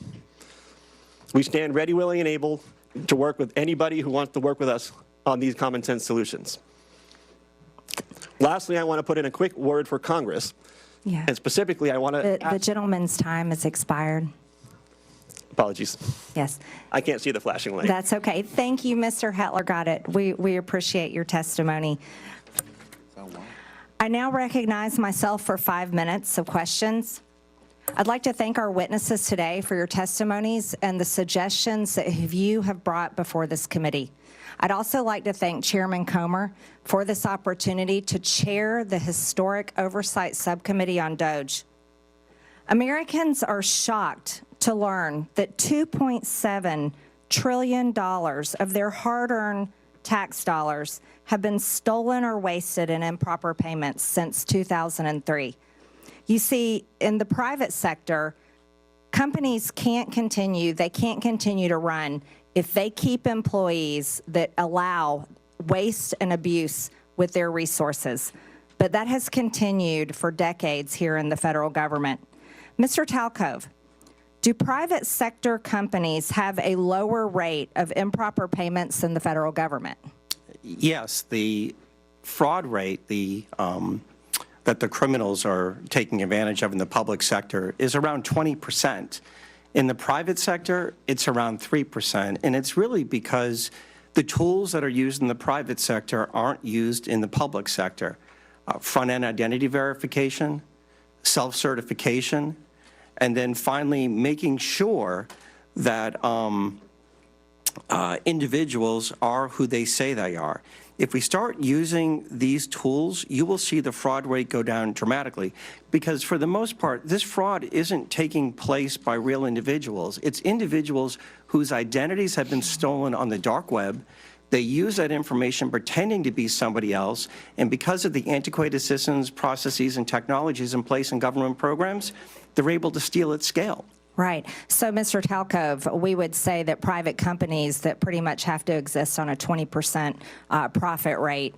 We stand ready, willing, and able to work with anybody who wants to work with us on these common sense solutions. Lastly, I want to put in a quick word for Congress. Yeah. And specifically, I want to The gentleman's time has expired. Apologies. Yes. I can't see the flashing light. That's okay. Thank you, Mr. Hetler. Got it. We appreciate your testimony. I now recognize myself for 5 minutes of questions. I'd like to thank our witnesses today for your testimonies and the suggestions that you have brought before this committee. I'd also like to thank Chairman Comer for this opportunity to chair the Historic Oversight Subcommittee on DOGE. Americans are shocked to learn that $2.7 trillion of their hard-earned tax dollars have been stolen or wasted in improper payments since 2003. You see, in the private sector, companies can't continue to run if they keep employees that allow waste and abuse with their resources. But that has continued for decades here in the federal government. Mr. Talcove, do private sector companies have a lower rate of improper payments than the federal government? Yes, the fraud rate that the criminals are taking advantage of in the public sector is around 20%. In the private sector, it's around 3%, and it's really because the tools that are used in the private sector aren't used in the public sector. Front-end identity verification, self-certification, and then finally making sure that individuals are who they say they are. If we start using these tools, you will see the fraud rate go down dramatically, because for the most part, this fraud isn't taking place by real individuals. It's individuals whose identities have been stolen on the dark web. They use that information pretending to be somebody else, and because of the antiquated systems, processes, and technologies in place in government programs, they're able to steal at scale. Right. So, Mr. Talcove, we would say that private companies that pretty much have to exist on a 20% profit rate,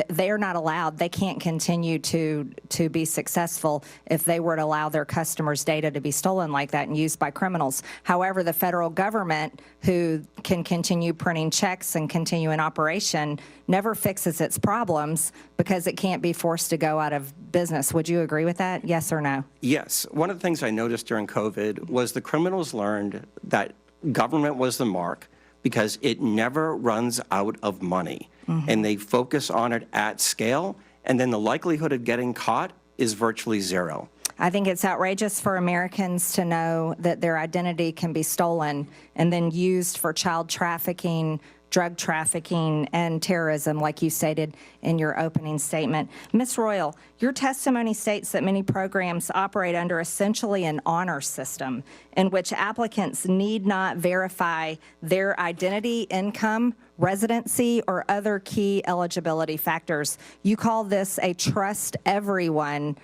they are not allowed. They can't continue to be successful if they were to allow their customers' data to be stolen like that and used by criminals. However, the federal government, who can continue printing checks and continue in operation, never fixes its problems because it can't be forced to go out of business. Would you agree with that? Yes or no? Yes. One of the things I noticed during COVID was the criminals learned that government was the mark because it never runs out of money. And they focus on it at scale, and then the likelihood of getting caught is virtually zero. I think it's outrageous for Americans to know that their identity can be stolen and then used for child trafficking, drug trafficking, and terrorism, like you stated in your opening statement. Ms. Royal, your testimony states that many programs operate under essentially an honor system in which applicants need not verify their identity, income, residency, or other key eligibility factors. You call this a trust everyone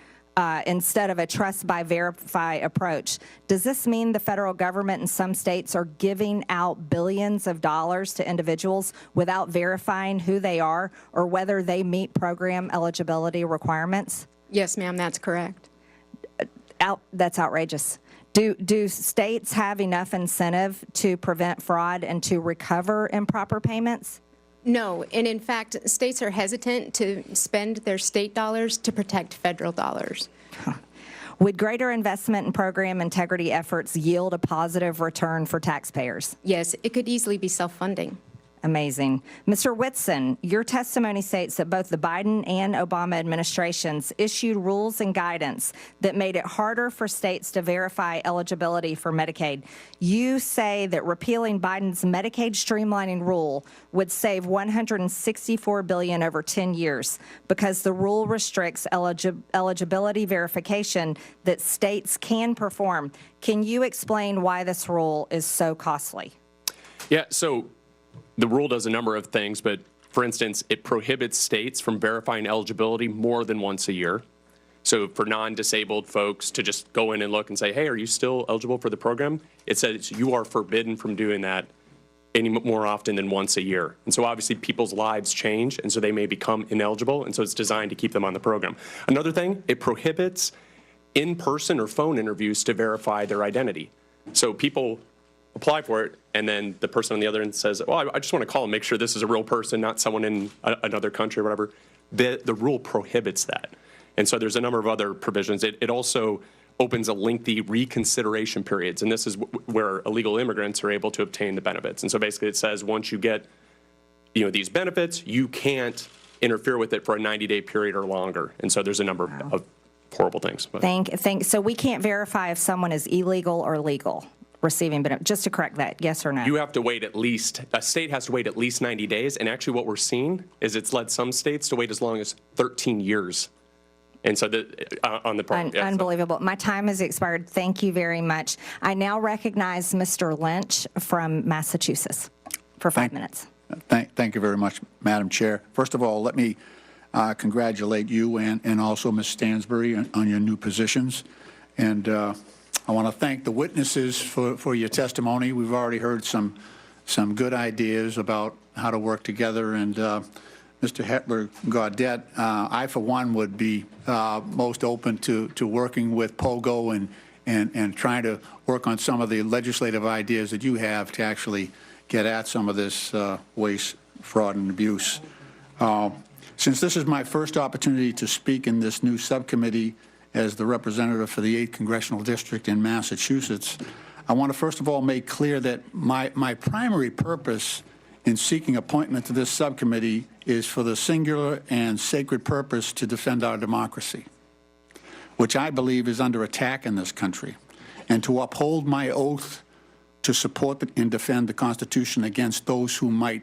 instead of a trust by verify approach. Does this mean the federal government in some states are giving out billions of dollars to individuals without verifying who they are or whether they meet program eligibility requirements? Yes, ma'am, that's correct. That's outrageous. Do states have enough incentive to prevent fraud and to recover improper payments? No, and in fact, states are hesitant to spend their state dollars to protect federal dollars. Would greater investment in program integrity efforts yield a positive return for taxpayers? Yes, it could easily be self-funding. Amazing. Mr. Whitson, your testimony states that both the Biden and Obama administrations issued rules and guidance that made it harder for states to verify eligibility for Medicaid. You say that repealing Biden's Medicaid streamlining rule would save $164 billion over 10 years because the rule restricts eligibility verification that states can perform. Can you explain why this rule is so costly? Yeah, so the rule does a number of things, but for instance, it prohibits states from verifying eligibility more than once a year. So for non-disabled folks to just go in and look and say, hey, are you still eligible for the program? It says you are forbidden from doing that any more often than once a year. And so obviously people's lives change, and so they may become ineligible, and so it's designed to keep them on the program. Another thing, it prohibits in-person or phone interviews to verify their identity. So people apply for it, and then the person on the other end says, well, I just want to call and make sure this is a real person, not someone in another country or whatever. The rule prohibits that. And so there's a number of other provisions. It also opens a lengthy reconsideration periods, and this is where illegal immigrants are able to obtain the benefits. And so basically it says once you get these benefits, you can't interfere with it for a 90-day period or longer. And so there's a number of horrible things. But. So we can't verify if someone is illegal or legal receiving benefits. Just to correct that, yes or no? You have to wait a state has to wait at least 90 days. And actually what we're seeing is it's led some states to wait as long as 13 years. And so on the program. Unbelievable. My time has expired. Thank you very much. I now recognize Mr. Lynch from Massachusetts for 5 minutes. Thank you very much, Madam Chair. First of all, let me congratulate you and also Ms. Stansbury on your new positions. And I want to thank the witnesses for your testimony. We've already heard some good ideas about how to work together. And Mr. Hetler-Gaudette, I, for one, would be most open to working with POGO and trying to work on some of the legislative ideas that you have to actually get at some of this waste, fraud, and abuse. Since this is my first opportunity to speak in this new subcommittee as the representative for the 8th Congressional District in Massachusetts, I want to first of all make clear that my primary purpose in seeking appointment to this subcommittee is for the singular and sacred purpose to defend our democracy, which I believe is under attack in this country, and to uphold my oath to support and defend the Constitution against those who might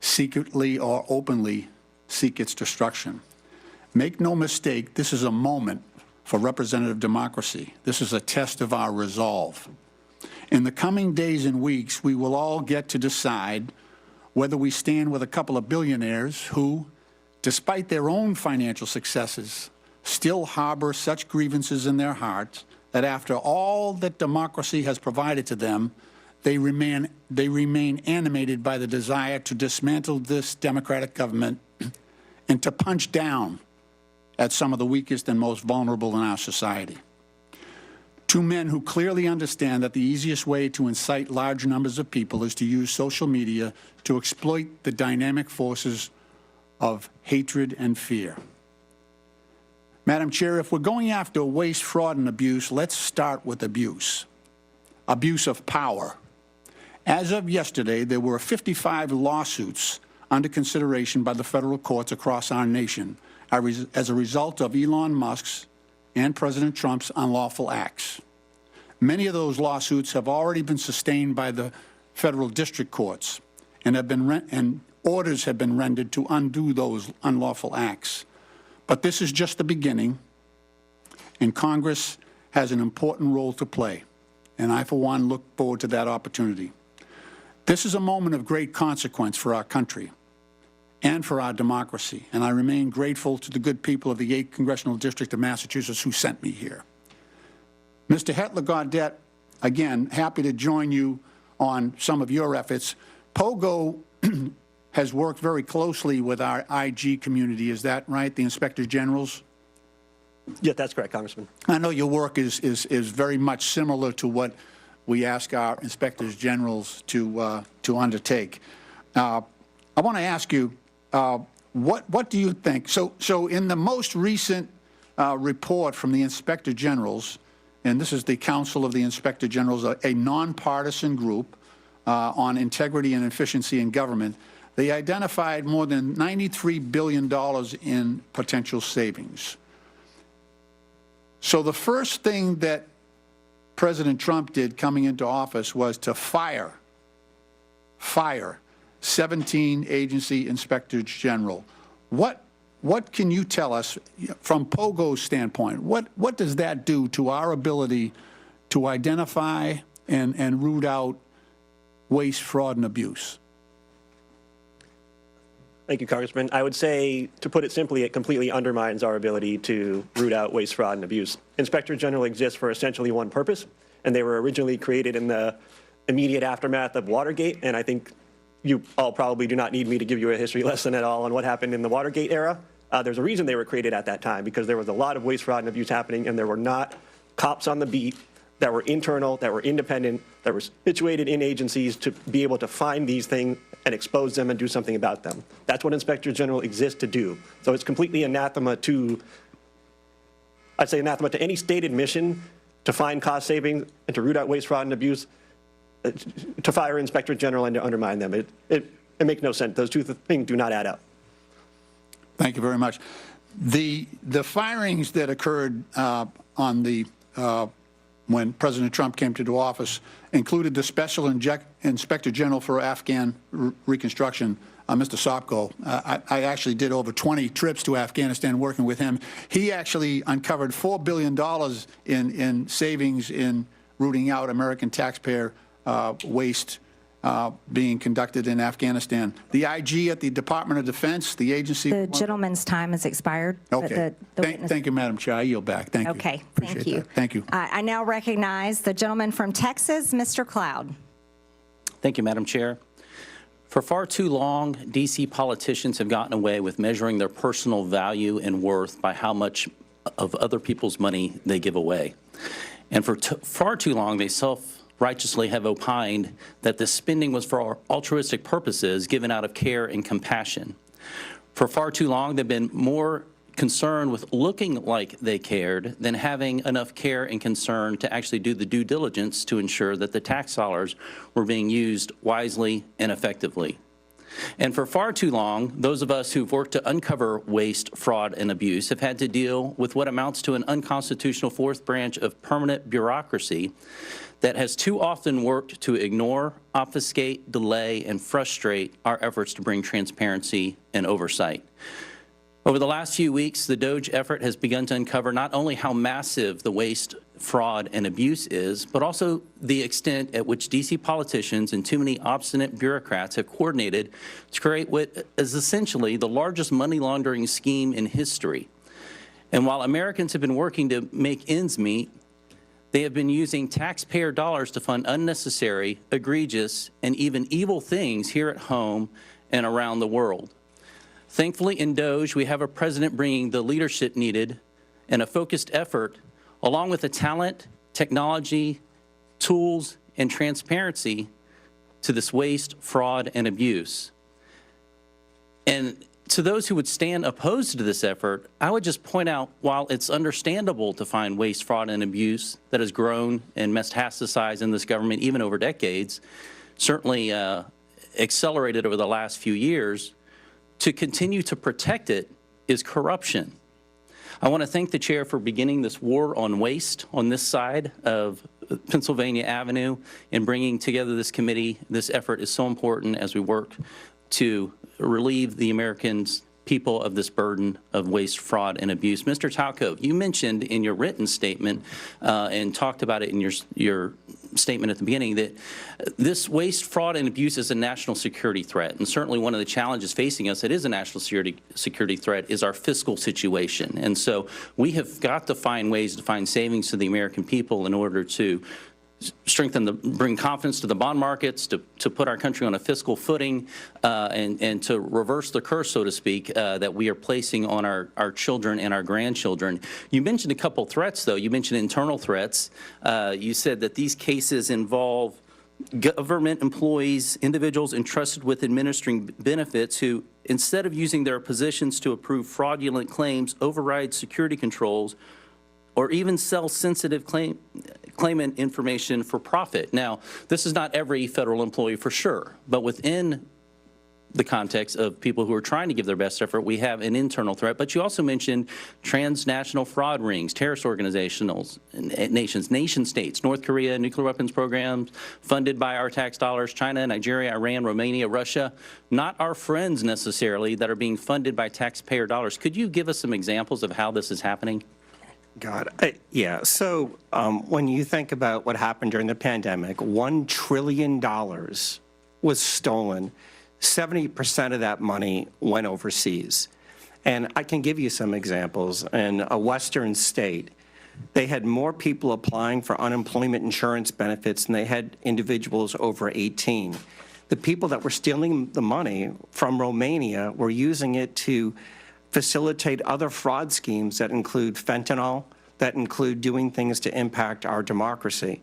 secretly or openly seek its destruction. Make no mistake, this is a moment for representative democracy. This is a test of our resolve. In the coming days and weeks, we will all get to decide whether we stand with a couple of billionaires who, despite their own financial successes, still harbor such grievances in their hearts that after all that democracy has provided to them, they remain animated by the desire to dismantle this democratic government and to punch down at some of the weakest and most vulnerable in our society. Two men who clearly understand that the easiest way to incite large numbers of people is to use social media to exploit the dynamic forces of hatred and fear. Madam Chair, if we're going after waste, fraud, and abuse, let's start with abuse. Abuse of power. As of yesterday, there were 55 lawsuits under consideration by the federal courts across our nation as a result of Elon Musk's and President Trump's unlawful acts. Many of those lawsuits have already been sustained by the federal district courts and orders have been rendered to undo those unlawful acts. But this is just the beginning, and Congress has an important role to play, and I, for one, look forward to that opportunity. This is a moment of great consequence for our country and for our democracy, and I remain grateful to the good people of the 8th Congressional District of Massachusetts who sent me here. Mr. Hetler-Gaudette, again, happy to join you on some of your efforts. POGO has worked very closely with our IG community, is that right, the Inspectors Generals? Yeah, that's correct, Congressman. I know your work is very much similar to what we ask our Inspectors Generals to undertake. I want to ask you, what do you think? So in the most recent report from the Inspector Generals, and this is the Council of the Inspector Generals, a nonpartisan group on integrity and efficiency in government, they identified more than $93 billion in potential savings. So the first thing that President Trump did coming into office was to fire 17 agency inspectors general. What can you tell us from POGO's standpoint? What does that do to our ability to identify and root out waste, fraud, and abuse? Thank you, Congressman. I would say, to put it simply, it completely undermines our ability to root out waste, fraud, and abuse. Inspector General exists for essentially one purpose, and they were originally created in the immediate aftermath of Watergate, and I think you all probably do not need me to give you a history lesson at all on what happened in the Watergate era. There's a reason they were created at that time, because there was a lot of waste, fraud, and abuse happening, and there were not cops on the beat that were internal, that were independent, that were situated in agencies to be able to find these things and expose them and do something about them. That's what Inspector General exists to do. So it's completely anathema to, I'd say anathema to any stated mission to find cost savings and to root out waste, fraud, and abuse, to fire Inspector General and to undermine them. It makes no sense. Those two things do not add up. Thank you very much. The firings that occurred when President Trump came to office included the Special Inspector General for Afghan Reconstruction, Mr. Sopko. I actually did over 20 trips to Afghanistan working with him. He actually uncovered $4 billion in savings in rooting out American taxpayer waste being conducted in Afghanistan. The IG at the Department of Defense, the agency. The gentleman's time has expired. Okay. Thank you, Madam Chair. I yield back. Thank you. Okay, Appreciate thank you. that. Thank you. I now recognize the gentleman from Texas, Mr. Cloud. Thank you, Madam Chair. For far too long, D.C. politicians have gotten away with measuring their personal value and worth by how much of other people's money they give away. And for far too long, they self-righteously have opined that this spending was for altruistic purposes given out of care and compassion. For far too long, they've been more concerned with looking like they cared than having enough care and concern to actually do the due diligence to ensure that the tax dollars were being used wisely and effectively. And for far too long, those of us who've worked to uncover waste, fraud, and abuse have had to deal with what amounts to an unconstitutional fourth branch of permanent bureaucracy that has too often worked to ignore, obfuscate, delay, and frustrate our efforts to bring transparency and oversight. Over the last few weeks, the DOGE effort has begun to uncover not only how massive the waste, fraud, and abuse is, but also the extent at which D.C. politicians and too many obstinate bureaucrats have coordinated to create what is essentially the largest money laundering scheme in history. And while Americans have been working to make ends meet, they have been using taxpayer dollars to fund unnecessary, egregious, and even evil things here at home and around the world. Thankfully, in DOGE, we have a president bringing the leadership needed and a focused effort, along with the talent, technology, tools, and transparency to this waste, fraud, and abuse. And to those who would stand opposed to this effort, I would just point out, while it's understandable to find waste, fraud, and abuse that has grown and metastasized in this government even over decades, certainly accelerated over the last few years, to continue to protect it is corruption. I want to thank the chair for beginning this war on waste on this side of Pennsylvania Avenue and bringing together this committee. This effort is so important as we work to relieve the Americans, people of this burden of waste, fraud, and abuse. Mr. Talcove, you mentioned in your written statement and talked about it in your statement at the beginning that this waste, fraud, and abuse is a national security threat. And certainly one of the challenges facing us, it is a national security threat, is our fiscal situation. And so we have got to find ways to find savings to the American people in order to bring confidence to the bond markets, to put our country on a fiscal footing, and to reverse the curse, so to speak, that we are placing on our children and our grandchildren. You mentioned a couple threats, though. You mentioned internal threats. You said that these cases involve government employees, individuals entrusted with administering benefits who, instead of using their positions to approve fraudulent claims, override security controls, or even sell sensitive claimant information for profit. Now, this is not every federal employee for sure, but within the context of people who are trying to give their best effort, we have an internal threat. But you also mentioned transnational fraud rings, terrorist organizations, nation states, North Korea, nuclear weapons programs funded by our tax dollars, China, Nigeria, Iran, Romania, Russia, not our friends necessarily that are being funded by taxpayer dollars. Could you give us some examples of how this is happening? Yeah. So when you think about what happened during the pandemic, $1 trillion was stolen. 70% of that money went overseas. And I can give you some examples. In a Western state, they had more people applying for unemployment insurance benefits than they had individuals over 18. The people that were stealing the money from Romania were using it to facilitate other fraud schemes that include fentanyl, that include doing things to impact our democracy.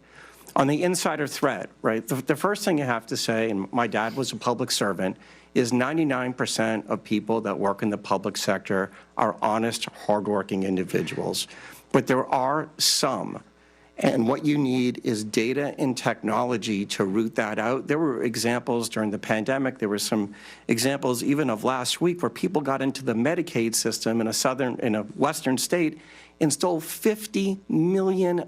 On the insider threat, right, the first thing you have to say, and my dad was a public servant, is 99% of people that work in the public sector are honest, hardworking individuals. But there are some, And what you need is data and technology to root that out. There were examples during the pandemic. There were some examples even of last week where people got into the Medicaid system in a western state and stole $50 million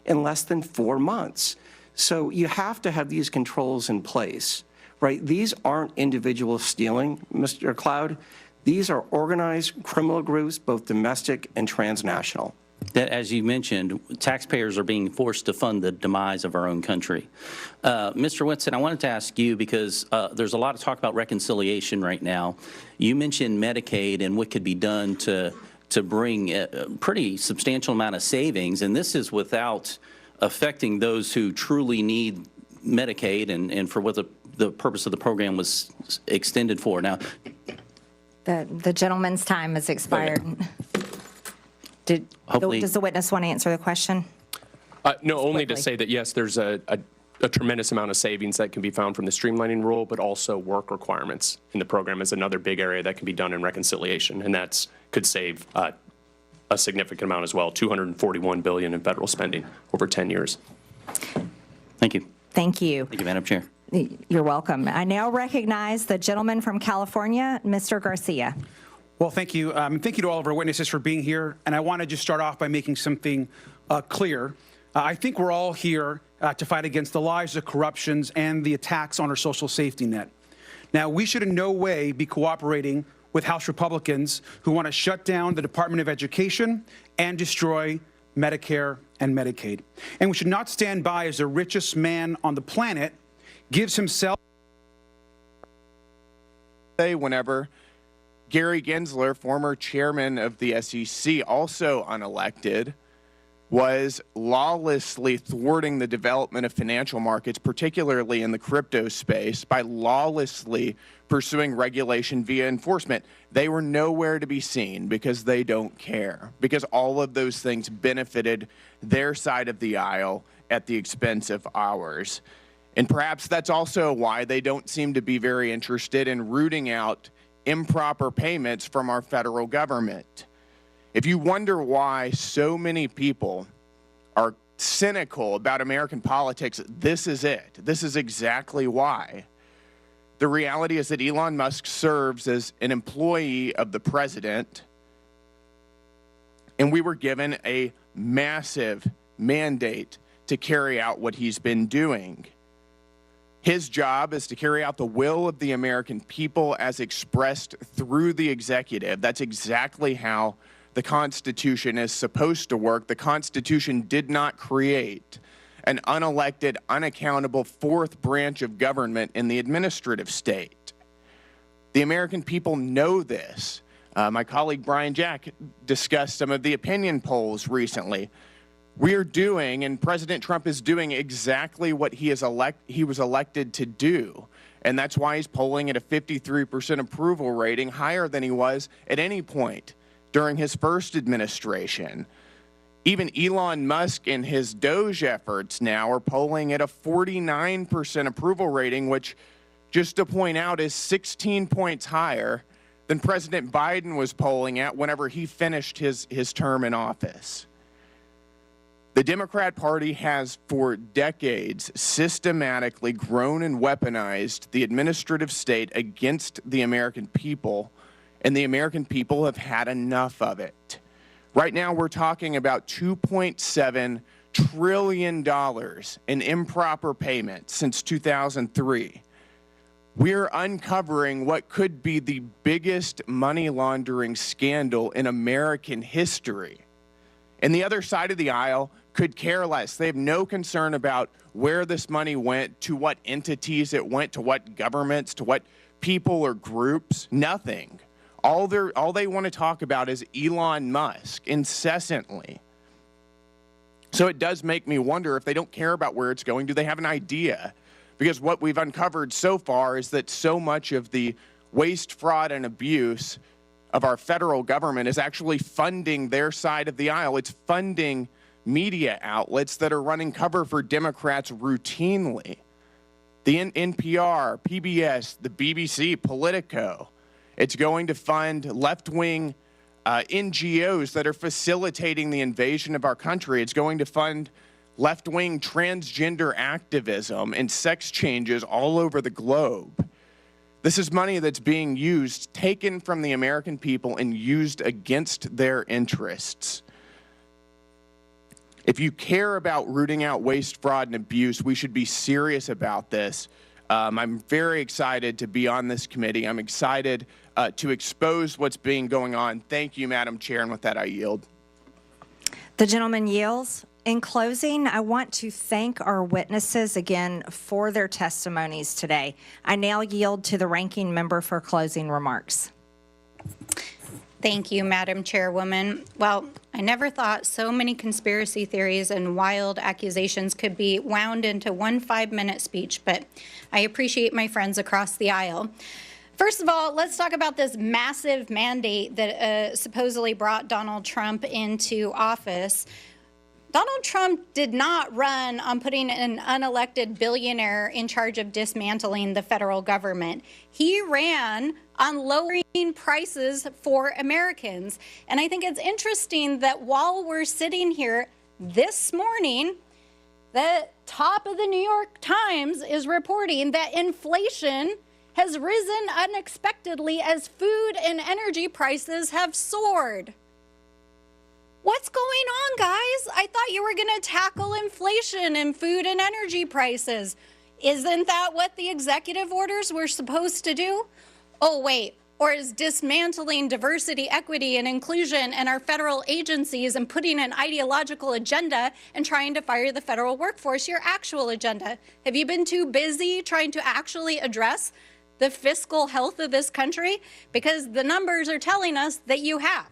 in less than 4 months. So you have to have these controls in place, right? These aren't individuals stealing, Mr. Cloud. These are organized criminal groups, both domestic and transnational. That, as you mentioned, taxpayers are being forced to fund the demise of our own country. Mr. Whitson, I wanted to ask you, because there's a lot of talk about reconciliation right now. You mentioned Medicaid and what could be done to bring a pretty substantial amount of savings, and this is without affecting those who truly need Medicaid and for what the purpose of the program was extended for. Now, The gentleman's time has expired. Does the witness want to answer the question? No, only to say that, yes, there's a tremendous amount of savings that can be found from the streamlining rule, but also work requirements in the program is another big area that can be done in reconciliation, and that could save a significant amount as well, $241 billion in federal spending over 10 years. Thank you. Thank you. Thank you, Madam Chair. You're welcome. I now recognize the gentleman from California, Mr. Garcia. Well, thank you. Thank you to all of our witnesses for being here. And I want to just start off by making something clear. I think we're all here to fight against the lies, the corruptions, and the attacks on our social safety net. Now, we should in no way be cooperating with House Republicans who want to shut down the Department of Education and destroy Medicare and Medicaid. And we should not stand by as the richest man on the planet gives himself. Whenever Gary Gensler, former chairman of the SEC, also unelected, was lawlessly thwarting the development of financial markets, particularly in the crypto space, by lawlessly pursuing regulation via enforcement. They were nowhere to be seen because they don't care, because all of those things benefited their side of the aisle at the expense of ours. And perhaps that's also why they don't seem to be very interested in rooting out improper payments from our federal government. If you wonder why so many people are cynical about American politics, this is it. This is exactly why. The reality is that Elon Musk serves as an employee of the president, and we were given a massive mandate to carry out what he's been doing. His job is to carry out the will of the American people as expressed through the executive. That's exactly how the Constitution is supposed to work. The Constitution did not create an unelected, unaccountable fourth branch of government in the administrative state. The American people know this. My colleague Brian Jack discussed some of the opinion polls recently. We are doing, and President Trump is doing, exactly what he was elected to do. And that's why he's polling at a 53% approval rating, higher than he was at any point during his first administration. Even Elon Musk and his DOGE efforts now are polling at a 49% approval rating, which, just to point out, is 16 points higher than President Biden was polling at whenever he finished his term in office. The Democrat Party has for decades systematically grown and weaponized the administrative state against the American people, and the American people have had enough of it. Right now, we're talking about $2.7 trillion in improper payments since 2003. We're uncovering what could be the biggest money laundering scandal in American history. And the other side of the aisle could care less. They have no concern about where this money went, to what entities it went, to what governments, to what people or groups. Nothing. All they want to talk about is Elon Musk incessantly. So it does make me wonder, if they don't care about where it's going, do they have an idea? Because what we've uncovered so far is that so much of the waste, fraud, and abuse of our federal government is actually funding their side of the aisle. It's funding media outlets that are running cover for Democrats routinely. The NPR, PBS, the BBC, Politico. It's going to fund left-wing NGOs that are facilitating the invasion of our country. It's going to fund left-wing transgender activism and sex changes all over the globe. This is money that's being used, taken from the American people and used against their interests. If you care about rooting out waste, fraud, and abuse, we should be serious about this. I'm very excited to be on this committee. I'm excited to expose what's being going on. Thank you, Madam Chair, and with that, I yield. The gentleman yields. In closing, I want to thank our witnesses again for their testimonies today. I now yield to the ranking member for closing remarks. Thank you, Madam Chairwoman. Well, I never thought so many conspiracy theories and wild accusations could be wound into one 5-minute speech, but I appreciate my friends across the aisle. First of all, let's talk about this massive mandate that supposedly brought Donald Trump into office. Donald Trump did not run on putting an unelected billionaire in charge of dismantling the federal government. He ran on lowering prices for Americans. And I think it's interesting that while we're sitting here this morning, the top of the New York Times is reporting that inflation has risen unexpectedly as food and energy prices have soared. What's going on, guys? I thought you were going to tackle inflation and food and energy prices. Isn't that what the executive orders were supposed to do? Oh, wait. Or is dismantling diversity, equity, and inclusion in our federal agencies and putting an ideological agenda and trying to fire the federal workforce your actual agenda? Have you been too busy trying to actually address the fiscal health of this country? Because the numbers are telling us that you have.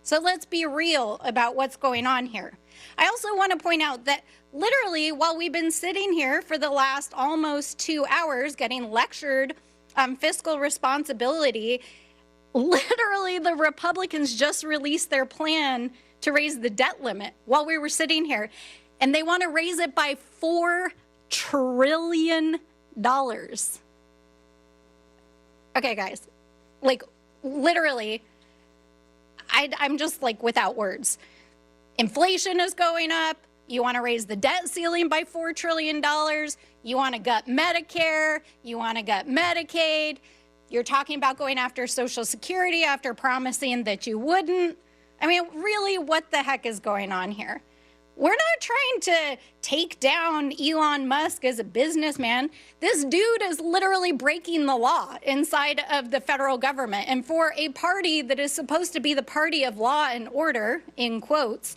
So let's be real about what's going on here. I also want to point out that literally while we've been sitting here for the last almost 2 hours getting lectured on fiscal responsibility, literally the Republicans just released their plan to raise the debt limit while we were sitting here. And they want to raise it by $4 trillion. Okay, guys, like literally, I'm just like without words. Inflation is going up. You want to raise the debt ceiling by $4 trillion. You want to gut Medicare. You want to gut Medicaid. You're talking about going after Social Security after promising that you wouldn't. I mean, really, what the heck is going on here? We're not trying to take down Elon Musk as a businessman. This dude is literally breaking the law inside of the federal government. And for a party that is supposed to be the party of law and order, in quotes,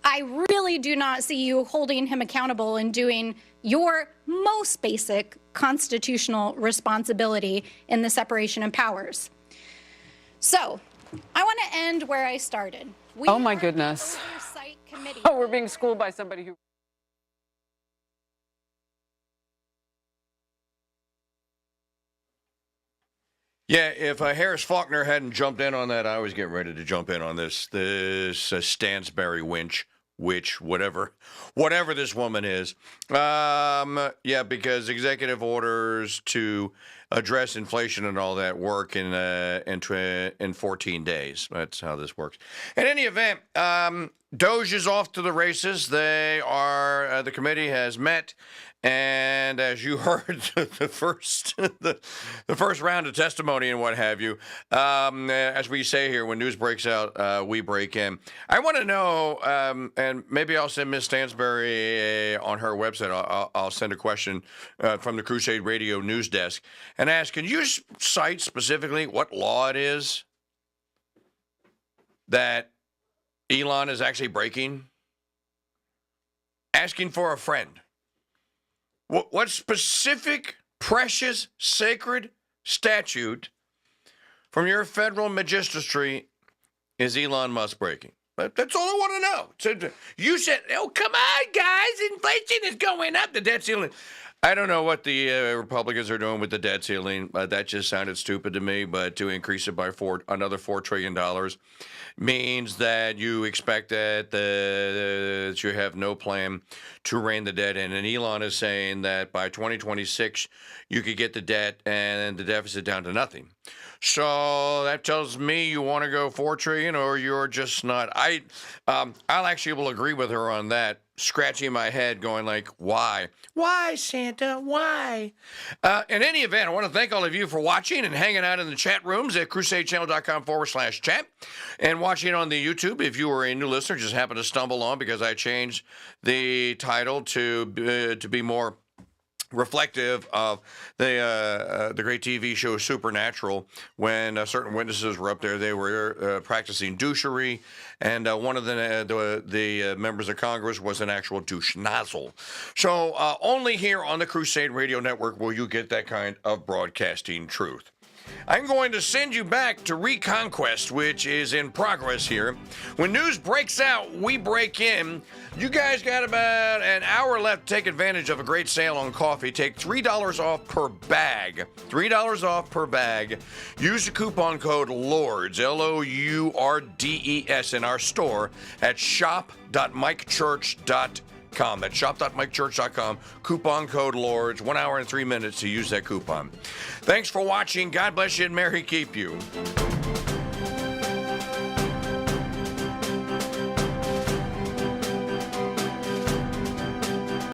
I really do not see you holding him accountable and doing your most basic constitutional responsibility in the separation of powers. So I want to end where I started. Oh my goodness. Oh, we're being schooled by somebody who... Yeah, if Harris Faulkner hadn't jumped in on that, I was getting ready to jump in on this Stansberry witch, whatever this woman is. Yeah, because executive orders to address inflation and all that work in 14 days. That's how this works. In any event, DOGE is off to the races. They are, the committee has met, and as you heard, the first round of testimony and what have you, as we say here, when news breaks out, we break in. I want to know, and maybe I'll send Ms. Stansberry on her website, I'll send a question from the Crusade Radio news desk and ask, can you cite specifically what law it is that Elon is actually breaking? Asking for a friend. What specific, precious, sacred statute from your federal magistracy is Elon Musk breaking? That's all I want to know. You said, oh, come on, guys, inflation is going up, the debt ceiling. I don't know what the Republicans are doing with the debt ceiling. That just sounded stupid to me. But to increase it by another $4 trillion means that you expect that you have no plan to rein the debt in. And Elon is saying that by 2026, you could get the debt and the deficit down to nothing. So that tells me you want to go $4 trillion, or you're just not. I'll actually will agree with her on that. Scratching my head, going like, why? Why, Santa? Why? In any event, I want to thank all of you for watching and hanging out in the chat rooms at crusadechannel.com/chat and watching on the YouTube. If you were a new listener, just happened to stumble on because I changed the title to be more reflective of the great TV show Supernatural. When certain witnesses were up there, they were practicing douchery, and one of the members of Congress was an actual douche nozzle. So only here on the Crusade Radio Network will you get that kind of broadcasting truth. I'm going to send you back to Reconquest, which is in progress here. When news breaks out, we break in. You guys got about an hour left to take advantage of a great sale on coffee. Take $3 off per bag. $3 off per bag. Use the coupon code LORDS, LOURDES, in our store at shop.mikechurch.com. That's shop.mikechurch.com. Coupon code LORDS. 1 hour and 3 minutes to use that coupon. Thanks for watching. God bless you and Mary keep you.